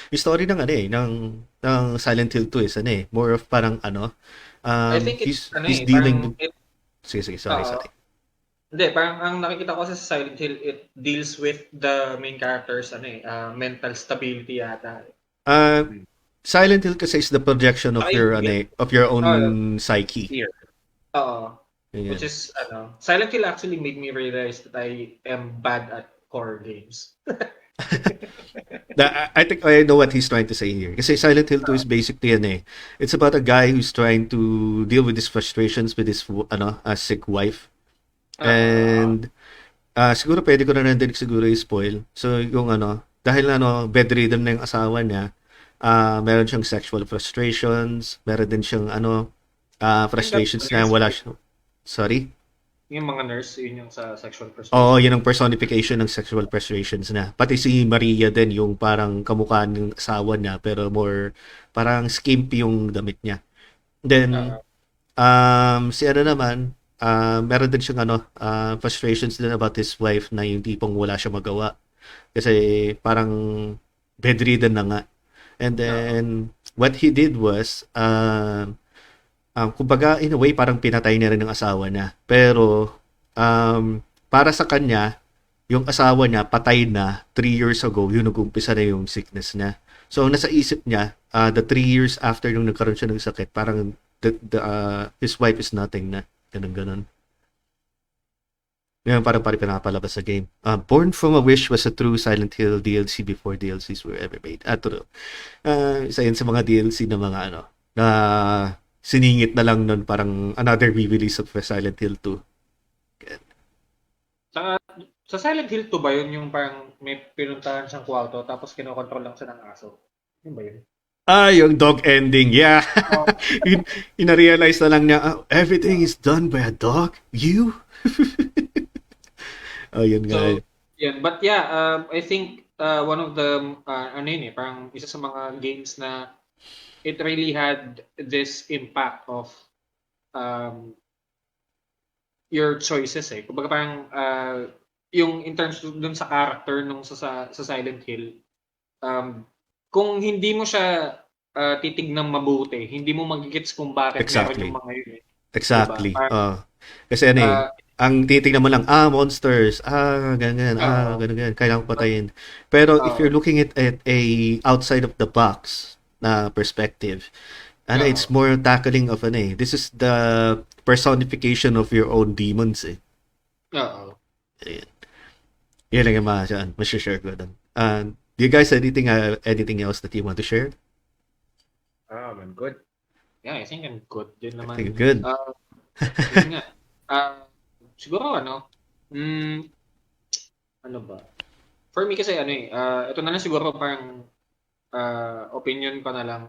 yung story ng ano eh, ng Silent Hill 2 is ano eh, more of parang ano,
I think it's
he's dealing
parang
with, sige,
oo.
sorry.
Hindi, parang ang nakikita ko sa Silent Hill, it deals with the main character's mental stability yata.
Uh, Silent Hill kasi is the projection of
Saka
your
yung
ano eh, of your own
oo,
psyche.
Fear.
oo.
Ayan.
Which is Silent Hill actually made me realize that I am bad at horror games.
I think I know what he's trying to say here. Kasi Silent Hill 2 is basically ano eh, it's about a guy who's trying to deal with his frustrations with his sick wife. And siguro pwede ko na din siguro i-spoil. So yung ano, dahil bedridden na yung asawa niya, meron siyang sexual frustrations, meron din siyang frustrations na wala siya. Sorry?
Yung mga nurse, yun yung sa sexual
Oo,
frustration.
yun ang personification ng sexual frustrations na. Pati si Maria din, yung parang kamukha ng asawa niya, pero more, parang skimpy yung damit niya. Then,
Oo.
si ano naman, meron din siyang frustrations din about his wife na yung tipong wala siya magawa. Kasi parang bedridden na nga. And then, what he did was, kumbaga, in a way, parang pinatay niya rin ng asawa niya. Pero, para sa kanya, yung asawa niya, patay na 3 years ago, yun nag-umpisa na yung sickness niya. So, nasa isip niya, the 3 years after nung nagkaroon siya ng sakit, parang his wife is nothing na. Ganun. Yan, parang pinapalabas sa game. Born from a Wish was a true Silent Hill DLC before DLCs were ever made. True. Isa yan sa mga DLC na mga na siningit na lang nun parang another re-release of Silent Hill 2.
Sa Silent Hill 2 ba yun yung parang may pinuntahan siyang kwarto tapos kinokontrol lang siya ng aso? Yun ba yun?
Yung dog ending, yeah.
Oh.
Ina-realize na lang niya, everything is done by a dog? You? Yun nga.
So, yeah. But yeah, I think one of the, parang isa sa mga games na it really had this impact of your choices eh. Kumbaga parang yung in terms dun sa character nung sa Silent Hill, kung hindi mo siya titignan mabuti, hindi mo magigets kung bakit meron yung mga yun eh.
Exactly.
Diba?
Kasi ang titignan mo lang, monsters, ganyan, ganyan, kailangan patayin. Pero if you're looking at a outside of the box na perspective, it's more tackling of this is the personification of your own demons eh.
Oo.
Ayan. Yan lang yung share ko doon. Do you guys anything else that you want to share?
I'm good.
Yeah, I think I'm good din naman.
I think good.
Yun nga. Siguro ano ba? For me kasi ito na lang siguro parang opinion ko na lang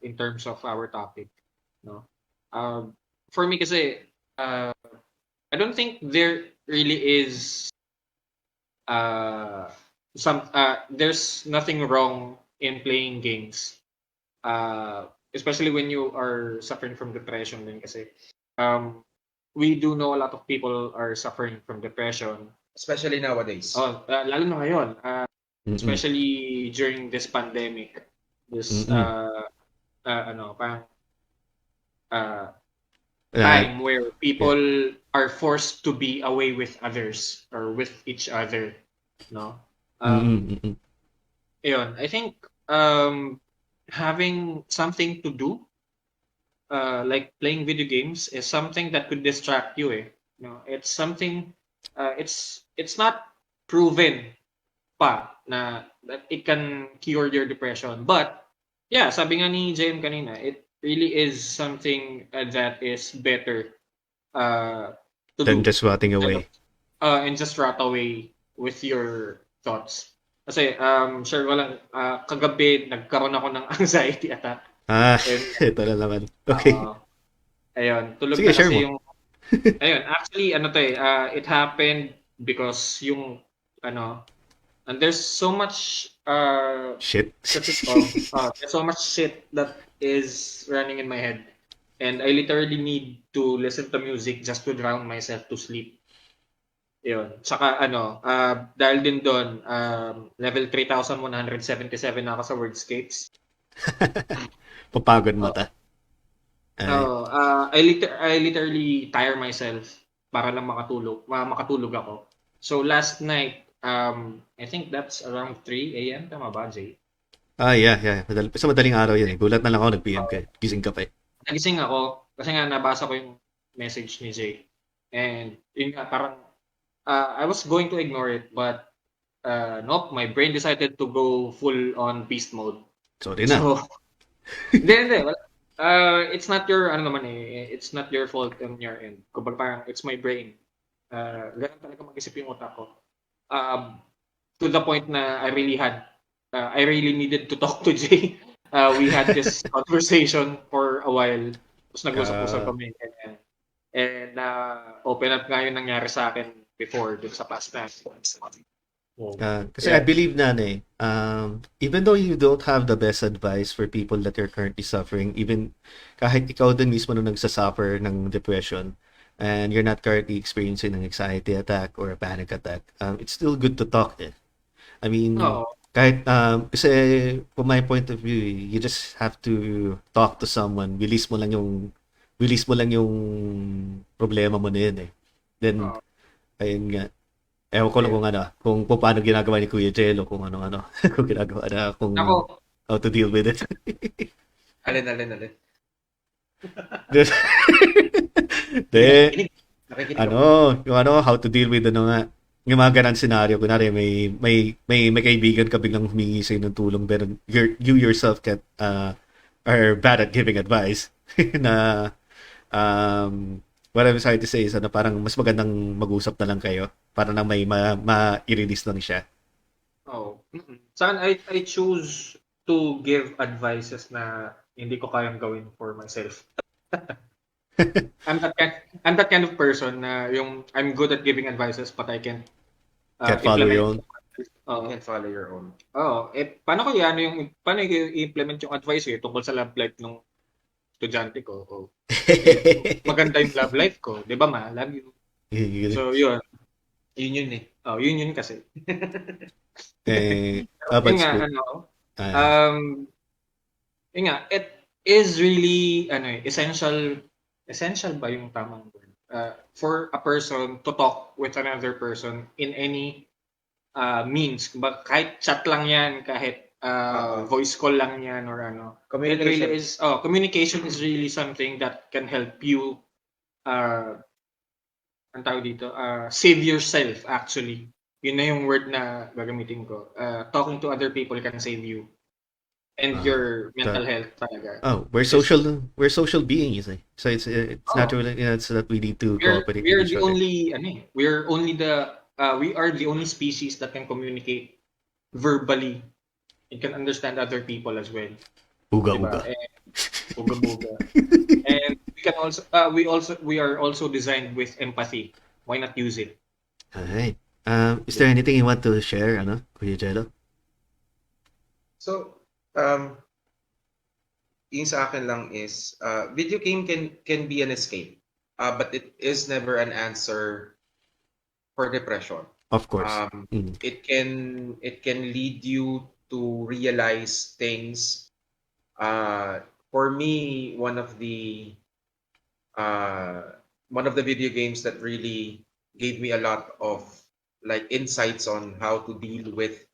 in terms of our topic, no? For me kasi I don't think there really is there's nothing wrong in playing games. Especially when you are suffering from depression din kasi we do know a lot of people are suffering from depression.
Especially nowadays.
Lalo na ngayon. Especially during this pandemic. This time where people are forced to be away with others or with each other. No? Ayun, I think having something to do like playing video games is something that could distract you eh. No, it's something it's not proven pa na that it can cure your depression, but Yeah, sabi nga ni Jem kanina, it really is something that is better to
Then
do.
just rotting away.
And just rot away with your thoughts. Kasi, sure, walang, kagabi, nagkaroon ako ng anxiety attack.
Ah,
And,
ito na naman. Okay.
ayun, tulog
Sige,
na
share
kasi
mo.
yung, ayun, actually, ano to it happened because yung, and there's so much,
Shit.
there's so much shit that is running in my head. And I literally need to listen to music just to drown myself to sleep. Yun. Tsaka dahil din doon, level 3,177 na ako sa Wordscapes.
Papagod
Uh,
mata.
I literally tire myself para lang makatulog ako. So last night, I think that's around 3 a.m. Tama ba, Jay?
Yeah. Sa madaling araw yan eh. Gulat na lang ako, nag-PM ka. Gising ka pa eh.
Nagising ako kasi nga nabasa ko yung message ni Jay. And yun nga, parang I was going to ignore it, but nope, my brain decided to go full on beast mode.
Sorry na.
So, hindi. It's not your, it's not your fault on your end. Kumbaga parang, it's my brain. Ganun talaga mag-isip yung utak ko. To the point na I really needed to talk to Jay. We had this conversation for a while. Tapos nag-usap-usap kami. And open up nga yung nangyari sa akin before dun sa past na.
Kasi I believe na even though you don't have the best advice for people that are currently suffering, even kahit ikaw din mismo nung nagsasuffer ng depression and you're not currently experiencing an anxiety attack or a panic attack, it's still good to talk eh. I mean, kahit, kasi from my point of view, you just have to talk to someone, release mo lang yung problema mo na yun eh. Then, ayun nga. Ewan ko lang kung paano ginagawa ni Kuya Gelo, kung ano, kung ginagawa na, kung how to deal with it.
Alin.
De,
Nakikinig ako.
how to deal with yung mga ganang scenario. Kunwari, may kaibigan ka biglang humingi sa'yo ng tulong, pero you yourself are bad at giving advice. Na, what I'm trying to say is, parang mas magandang mag-usap na lang kayo para na may ma-i-release lang siya.
Saan I choose to give advices na hindi ko kayang gawin for myself. I'm that kind of person na yung I'm good at giving advices but I can't
Follow your own.
You can follow your own.
Paano i-implement yung advice tungkol sa love life ng estudyante ko? Maganda yung love life ko, 'di ba ma? Love you. So yun. Yun eh. Yun kasi.
But
it is really essential ba yung tamang word? For a person to talk with another person in any means. Kahit chat lang yan, kahit voice call lang yan or ano. Communication is really something that can help you save yourself actually. Yun na yung word na gagamitin ko. Talking to other people can save you and your mental health talaga.
We're social beings eh. So it's natural so that we need to cooperate with each other.
We are the only species that can communicate verbally and can understand other people as well.
Uga.
Uga. And we are also designed with empathy. Why not use it?
Alright. Is there anything you want to share, Kuya Gelo?
So, yung sa akin lang is, video game can be an escape, but it is never an answer for depression.
Of course.
It can lead you to realize things. For me, one of the video games that really gave me a lot of like insights on how to deal with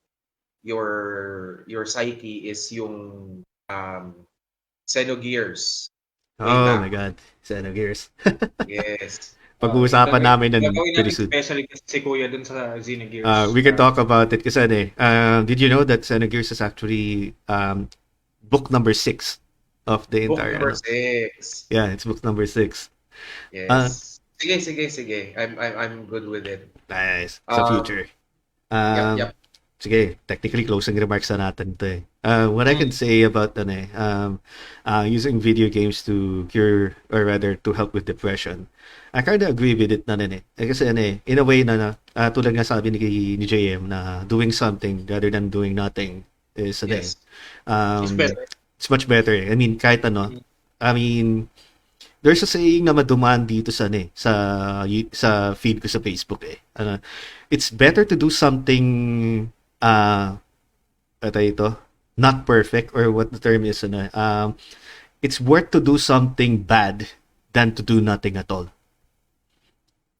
your psyche is yung Xenogears.
Oh my God, Xenogears.
Yes.
Pag-uusapan namin nun pretty soon.
Especially si Kuya dun sa Xenogears.
We can talk about it kasi did you know that Xenogears is actually book number 6 of the
Book
entire
number
ano.
6.
Yeah, it's book number 6. Uh,
Yes. Sige. I'm good with it.
Nice. Sa
Um,
future.
yep, yep.
Sige, technically closing remarks na natin to eh. What I can say about using video games to cure or rather to help with depression, I kind of agree with it na rin eh. Kasi in a way tulad nga sabi ni JM na doing something rather than doing nothing is
Yes.
It's
um,
better.
it's much better. I mean, kahit I mean, there's a saying na madumaan dito sa feed ko sa Facebook eh. It's better to do something ano ito, not perfect or what the term is it's worth to do something bad than to do nothing at all.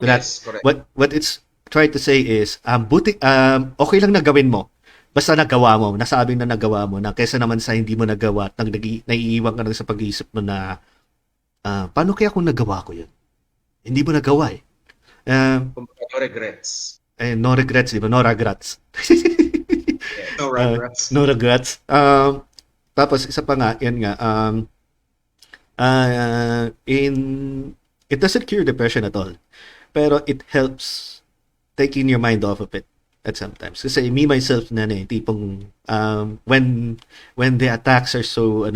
Yes, correct.
What it's trying to say is okay lang na gawin mo basta nagawa mo, nasabing na nagawa mo na kaysa naman sa hindi mo nagawa at naiiwan ka lang sa pag-iisip mo na paano kaya kung nagawa ko yun? Hindi mo nagawa eh.
Kumbaga, no regrets.
No regrets, di ba? No regrets.
Yeah, no regrets.
No regrets. Tapos, isa pa nga, yan nga, it doesn't cure depression at all. Pero it helps taking your mind off of it at sometimes. Kasi me, myself, tipong, when the attacks are so,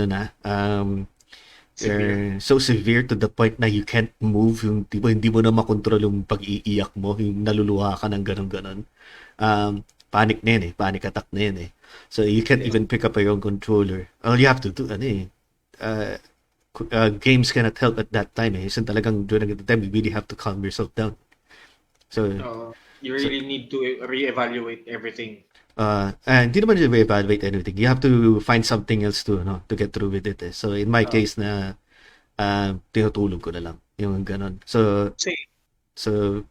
Severe.
so severe to the point na you can't move, yung tipo hindi mo na makontrol yung pag-iiyak mo, yung naluluha ka ng ganun-ganon. Panic na yun eh, panic attack na yun eh. So you can't even pick up your own controller. All you have to do, games cannot help at that time eh. So talagang during the time, you really have to calm yourself down. So,
You really need to reevaluate everything.
hindi naman you evaluate anything. You have to find something else to get through with it eh. So in my case na tinutulog ko na lang yung ganon. So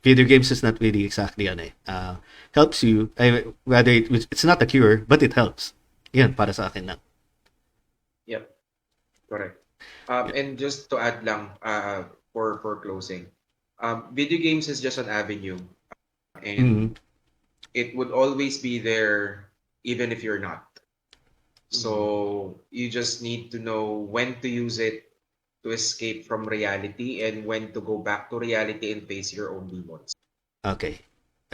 video games is not really exactly helps you whether it's not a cure but it helps. Yan para sa akin lang.
Yep. Correct. And just to add lang for closing. Video games is just an avenue. And it would always be there even if you're not. So you just need to know when to use it to escape from reality and when to go back to reality and face your own demons.
Okay.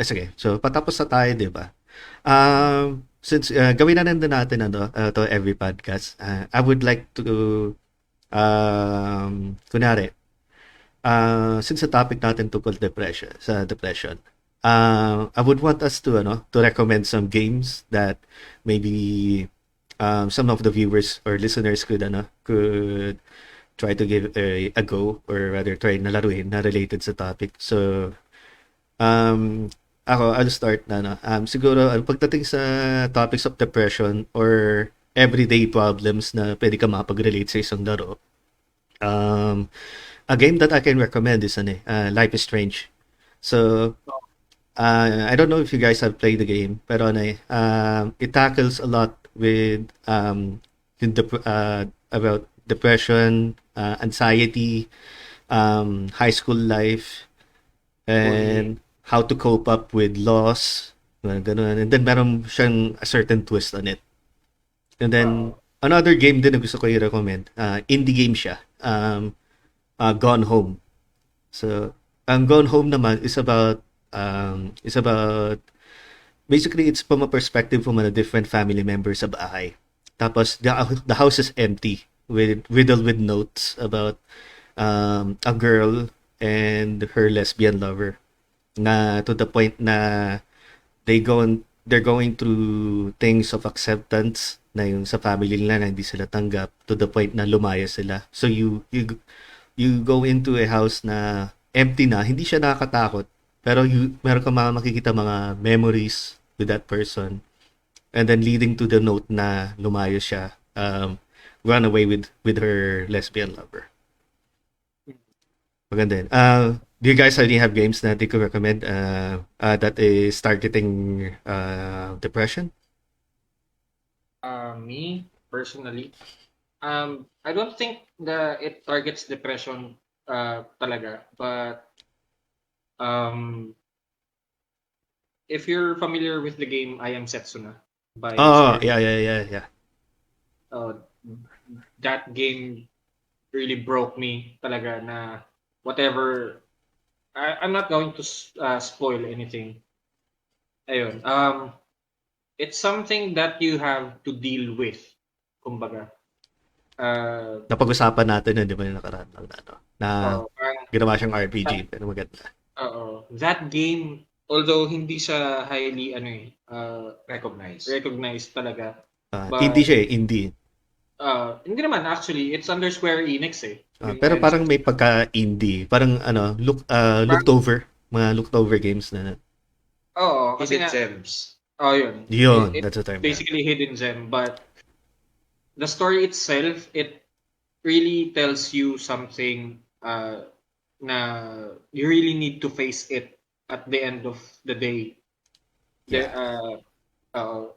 Sige. So patapos na tayo, 'di ba? Since gawin na din natin to every podcast, I would like to kunwari, since the topic natin tungkol depression, I would want us to recommend some games that maybe some of the viewers or listeners could try to give a go or rather try na laruin na related sa topic. So I'll start na siguro pagdating sa topics of depression or everyday problems na pwede ka makapag-relate sa isang laro. A game that I can recommend is Life is Strange. So I don't know if you guys have played the game, pero it tackles a lot with about depression, anxiety, high school life, and how to cope up with loss, ganun. And then meron siyang a certain twist on it. And then another game din na gusto ko i-recommend, indie game siya, Gone Home. So ang Gone Home naman is about basically it's from a perspective from a different family member sa bahay. Tapos the house is empty with riddled with notes about a girl and her lesbian lover. Na to the point na they're going through things of acceptance na yung sa family nila na hindi sila tanggap to the point na lumaya sila. So you go into a house na empty na, hindi siya nakakatakot, pero meron kang makikita mga memories with that person, and then leading to the note na lumayo siya, run away with her lesbian lover. Maganda yun. Do you guys already have games that you could recommend that is targeting depression?
Me personally, I don't think it targets depression talaga, but if you're familiar with the game I Am Setsuna by
Oh,
Square,
yeah.
that game really broke me talaga na whatever. I'm not going to spoil anything. Ayun. It's something that you have to deal with. Kumbaga.
Napag-usapan natin yun, di ba, yung nakaraan na, na
Parang,
ginawa siyang RPG, pero maganda.
that game, although hindi siya highly
Recognize.
recognized talaga.
Indie siya eh, indie.
Hindi naman actually, it's under Square Enix eh. Yung
Pero
LSGP.
parang may pagka-indie. Parang looked over. Mga looked over games na.
Oo, kasi
Hidden
nga,
gems.
yun.
Yun,
It
that's the term.
basically hidden gem, but the story itself, it really tells you something na you really need to face it at the end of the day.
Yeah.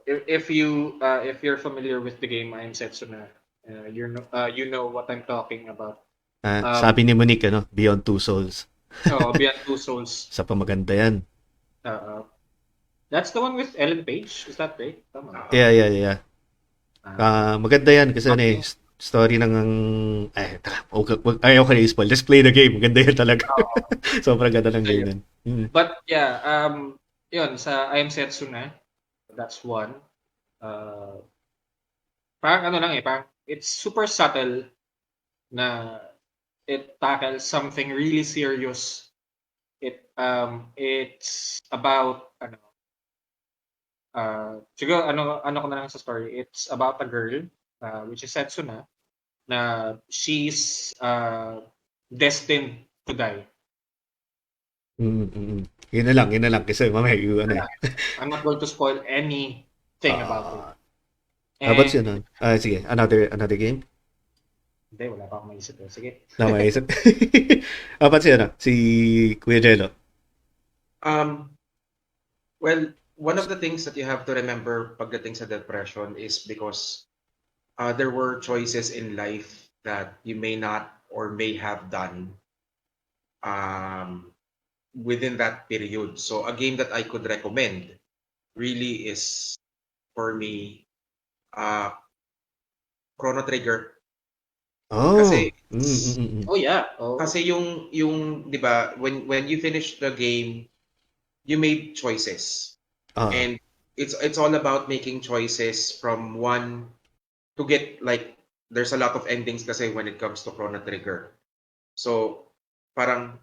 If you're familiar with the game I'm Setsuna, you know what I'm talking about.
Sabi ni Monique, Beyond Two Souls.
Beyond Two Souls.
Sa pamaganda yan.
That's the one with Ellen Page, is that right? Tama.
Yeah. Maganda yan kasi
Okay.
story ng ayaw ko na i-spoil. Just play the game. Maganda yan talaga. Sobrang ganda ng game yan.
But yeah, yun sa I Am Setsuna, that's one. Parang parang it's super subtle na it tackles something really serious. It's about siguro ano ko na lang sa story. It's about a girl which is Setsuna na she's destined to die.
Yun na lang kasi mamaya
I'm not going to spoil anything about it.
How about yun? Sige, another game?
Hindi, wala pa akong maisip. Sige.
Na maisip. How about si Kuya Gelo?
Well, one of the things that you have to remember pagdating sa depression is because there were choices in life that you may not or may have done within that period. So a game that I could recommend really is for me Chrono Trigger.
Oh.
Kasi
Oh yeah. Oh.
kasi yung 'di ba when you finish the game you made choices. And it's all about making choices from one to get like there's a lot of endings kasi when it comes to Chrono Trigger. So parang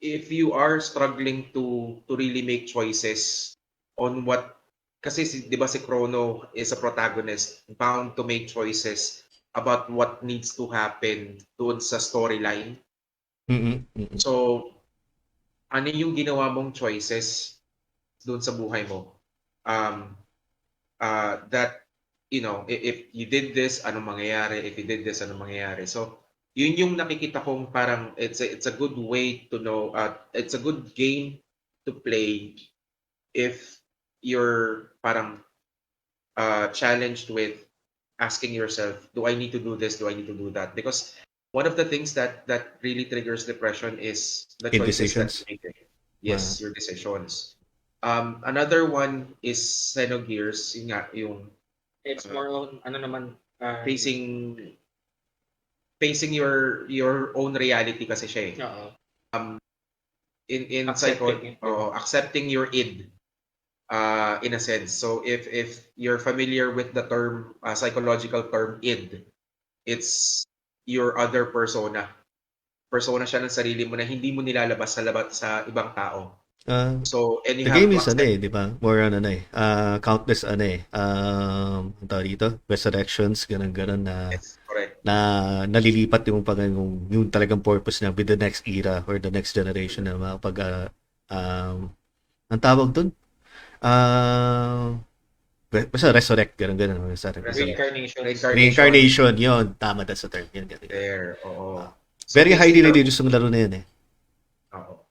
if you are struggling to really make choices on what kasi 'di ba si Chrono is a protagonist bound to make choices about what needs to happen doon sa storyline. So ano yung ginawa mong choices doon sa buhay mo? That if you did this, anong mangyayari? If you did this, anong mangyayari? So yun yung nakikita kong parang it's a good way to know, it's a good game to play if you're parang challenged with asking yourself, do I need to do this? Do I need to do that? Because one of the things that really triggers depression is the choices that you make. Yes, your decisions. Another one is Xenogears, yung
It's more on
facing your own reality kasi siya eh. In accepting your id in a sense. So if you're familiar with the term psychological term id, it's your other persona siya ng sarili mo na hindi mo nilalabas sa ibang tao. So and you
the
have
game
to
is di ba? More on countless ang tawag dito, resurrections, ganun na
yes, correct.
Na nalilipat yung yung talagang purpose niya with the next era or the next generation na makapag ang tawag dun basta resurrect, ganun. Reincarnation, yun. Tama, that's the term. Yun.
There, oo.
Very highly religious yung laro na yun eh.
Oo.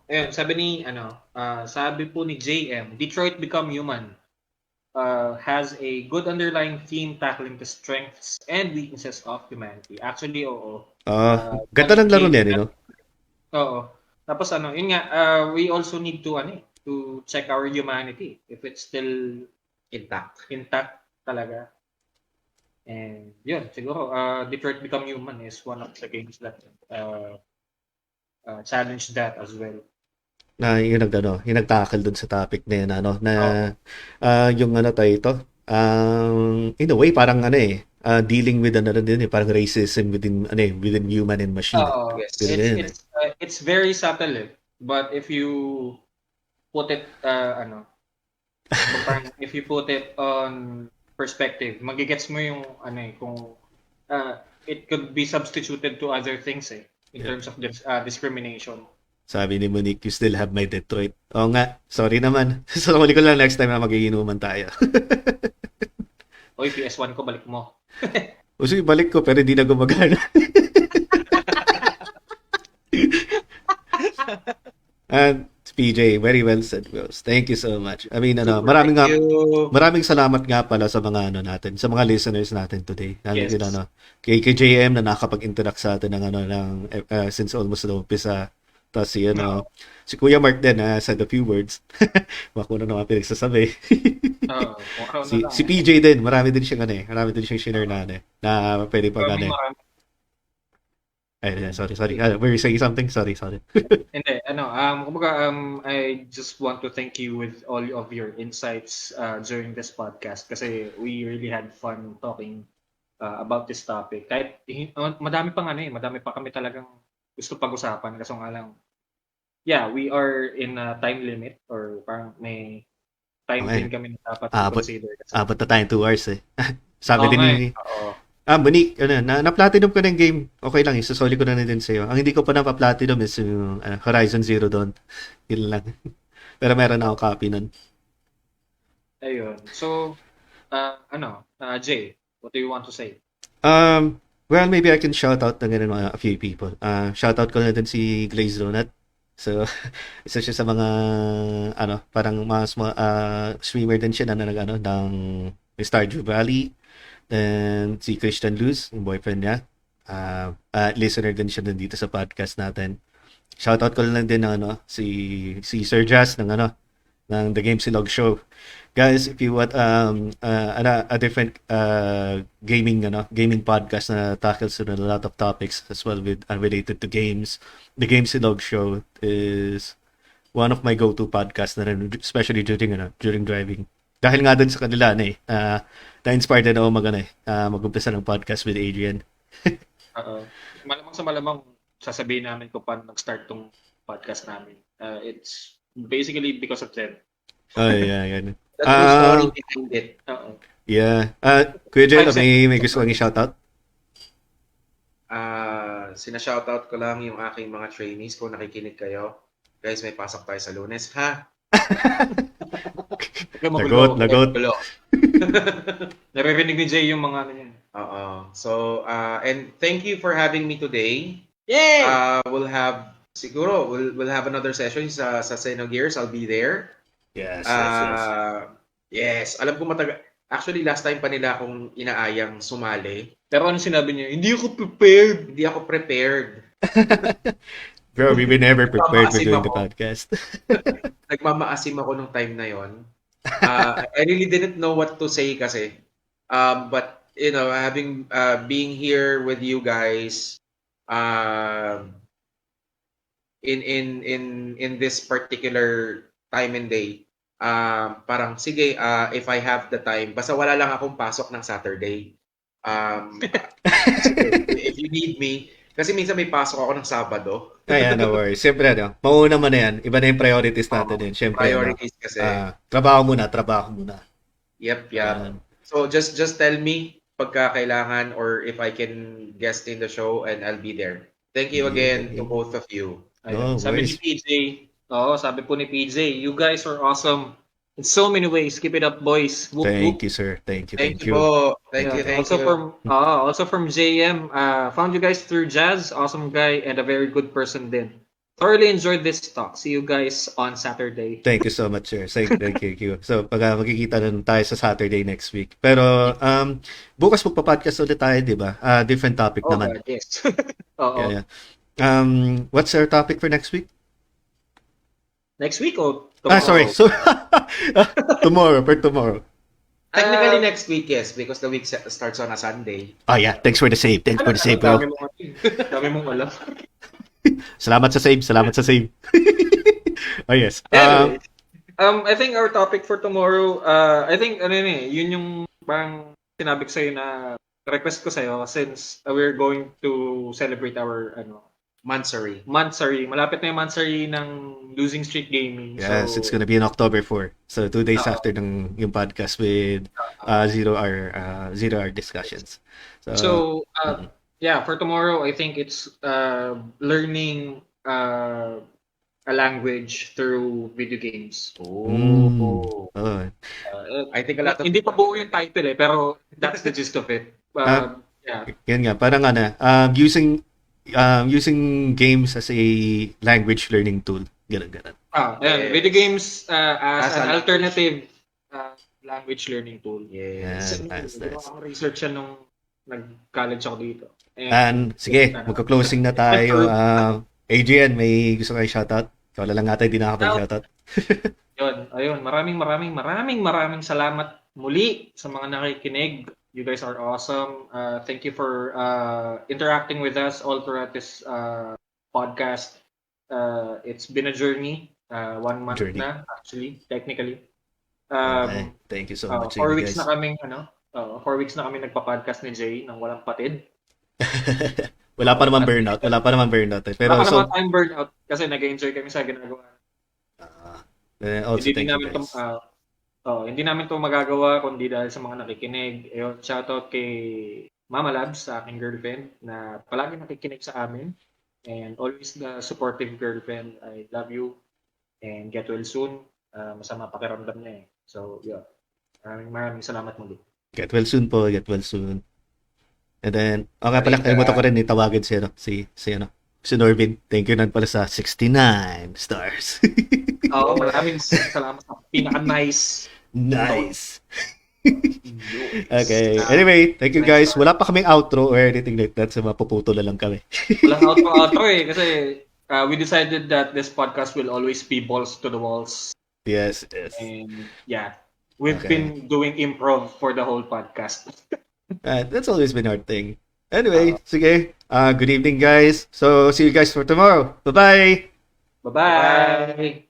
Ayun, sabi po ni JM, Detroit Become Human has a good underlying theme tackling the strengths and weaknesses of humanity. Actually, oo.
Ganda ng laro na yan,
Oo. Tapos yun nga, we also need to check our humanity if it's still
Intact
talaga. And yun, siguro, Detroit Become Human is one of the games that challenge that as well.
Na yung nagtakal dun sa topic na yun, ano, na
Oo.
yung ano tayo ito, in a way, parang ano dealing with ano din parang racism within human and machine.
Oo.
Yes.
Ganun yun,
It's very subtle but if you put it parang if you put it on perspective, magigets mo yung kung it could be substituted to other things in terms of discrimination.
Sabi ni Monique, you still have my Detroit. Oo nga, sorry naman. Sorry ko lang next time na magiinuman tayo.
Oy, PS1 ko, balik mo.
O sige, balik ko, pero hindi na gumagana. And PJ, very well said, Wills. Thank you so much. I mean,
Thank you.
maraming salamat nga pala sa mga natin, sa mga listeners natin today.
Yes.
Kay JM na nakapag-interact sa atin ng since almost the umpisa. Tapos si Kuya Mark din said a few words. Baka na naman pinagsasabi. si PJ din, marami din siyang share na pwede pag sorry. Were you saying something? Sorry.
Hindi, kumbaga, I just want to thank you with all of your insights during this podcast kasi we really had fun talking about this topic. Kahit madami pa kami talagang gusto pag-usapan kasi nga lang, we are in a time limit or parang may time din kami na dapat consider.
Abot na tayo 2 hours Sabi din ni Monique, na-platinum ko na yung game. Okay lang, isasoli ko na din sa'yo. Ang hindi ko pa na-platinum is yung Horizon Zero Dawn. Yun lang. Pero meron na akong copy nun.
Ayun. So, Jay, what do you want to say?
Well, maybe I can shout out na a few people. Shout out ko na din si Glazed Donut. So, isa siya sa mga parang mga streamer din siya na ng Stardew Valley. Then si Christian Luz, yung boyfriend niya. Listener din siya dito sa podcast natin. Shout out ko lang din si Sir Jazz ng The Game Silog Show. Guys, if you want a different gaming podcast na tackles on a lot of topics as well with related to games, The Game Silog Show is one of my go-to podcasts na rin, especially during driving. Dahil nga dun sa kanila na-inspired na ako mag-umpisa ng podcast with Adrian.
Malamang sa malamang sasabihin namin kung paano nag-start tong podcast namin. It's basically because of them.
Oh, yeah.
That's the story behind it.
Yeah. Kuya Gelo, may gusto kang i-shoutout?
Sina-shoutout ko lang yung aking mga trainees kung nakikinig kayo. Guys, may pasok tayo sa Lunes, ha?
Lagot.
Naririnig ni Jay yung mga yan.
So, and thank you for having me today.
Yay!
We'll have another session sa Seno Gears. I'll be there.
Yes.
Yes. Alam ko actually, last time pa nila akong inaayang sumali.
Pero ano sinabi niya? Hindi ako prepared.
Bro, we were never prepared for doing the podcast.
Nagmamaasim ako nung time na yon. I really didn't know what to say kasi. But, having being here with you guys in this particular time and day, parang sige, if I have the time, basta wala lang akong pasok ng Saturday. If you need me, kasi minsan may pasok ako ng Sabado.
Kaya no worries. Siyempre, mauna mo na yan. Iba na yung priorities natin din. Siyempre,
priorities kasi.
Trabaho muna.
Yep. So, just tell me pagka kailangan or if I can guest in the show and I'll be there. Thank you again to both of you.
Sabi ni PJ, sabi po ni PJ, you guys are awesome in so many ways. Keep it up, boys. Whoop,
Thank
whoop.
you, sir. Thank you.
Thank you.
Also from JM, found you guys through Jazz, awesome guy and a very good person din. Thoroughly enjoyed this talk. See you guys on Saturday.
Thank you so much, sir. Thank you. So, magkikita na tayo sa Saturday next week. Pero, bukas magpa-podcast ulit tayo, di ba? Different topic naman.
Yes.
Yeah. What's our topic for next week?
Next week or tomorrow?
Sorry. So, tomorrow.
Technically next week, yes, because the week starts on a Sunday.
Oh yeah, thanks for the save. Thanks for the save,
Dami
bro.
mong, dami mong alam.
Salamat sa save. Salamat sa save. Oh yes.
Anyway, I think our topic for tomorrow, I think, yun yung parang sinabi ko sa'yo na request ko sa'yo since we're going to celebrate our,
Mansari.
Malapit na yung Mansari ng Losing Streak Gaming.
Yes,
So,
it's gonna be on October 4. So 2 days after yung podcast with zero hour discussions.
So, yeah, for tomorrow, I think it's learning a language through video games.
Oh.
I think a lot of
Hindi pa buo yung title pero that's the gist of it. Yeah.
Yan nga, parang using games as a language learning tool. Ganun.
Yes.
Video games as
As
an
a
alternative language learning tool.
Yes.
Nice.
Ginawa ko research yan nung nag-college ako dito.
And sige, magko-closing na tayo. Adrian, may gusto kayo shoutout? Ikaw na lang ata, hindi nakakapag-shoutout.
Ayun. Maraming salamat muli sa mga nakikinig. You guys are awesome. Thank you for interacting with us all throughout this podcast. It's been a journey. 1 month na, actually, technically.
Okay. Thank you so much.
4 weeks na kaming 4 weeks na kami nagpa-podcast ni Jay ng walang patid.
Wala pa naman burnout. Pero
Wala pa
so
naman time burnout kasi nag-enjoy kami sa ginagawa.
also thank you guys.
Hindi namin to magagawa kundi dahil sa mga nakikinig. Ayun, shoutout kay Mama Labs, sa aking girlfriend, na palagi nakikinig sa amin. And always the supportive girlfriend. I love you. And get well soon. Masama pakiramdam niya eh. So, yeah. Maraming salamat muli.
Get well soon po. Get well soon. And then, okay pala, kalimutan ko rin itawagin si Norvin. Thank you nan pala sa 69 stars.
Maraming salamat sa pinaka-nice.
Nice. Okay. Anyway, thank you guys. Wala pa kaming outro or anything like that. So, mapuputo na lang kami.
Walang outro eh. Kasi we decided that this podcast will always be balls to the walls.
Yes.
And yeah, we've
Okay.
been doing improv for the whole podcast.
That's always been our thing. Anyway, sige. Good evening, guys. So, see you guys for tomorrow. Bye-bye.
Bye-bye!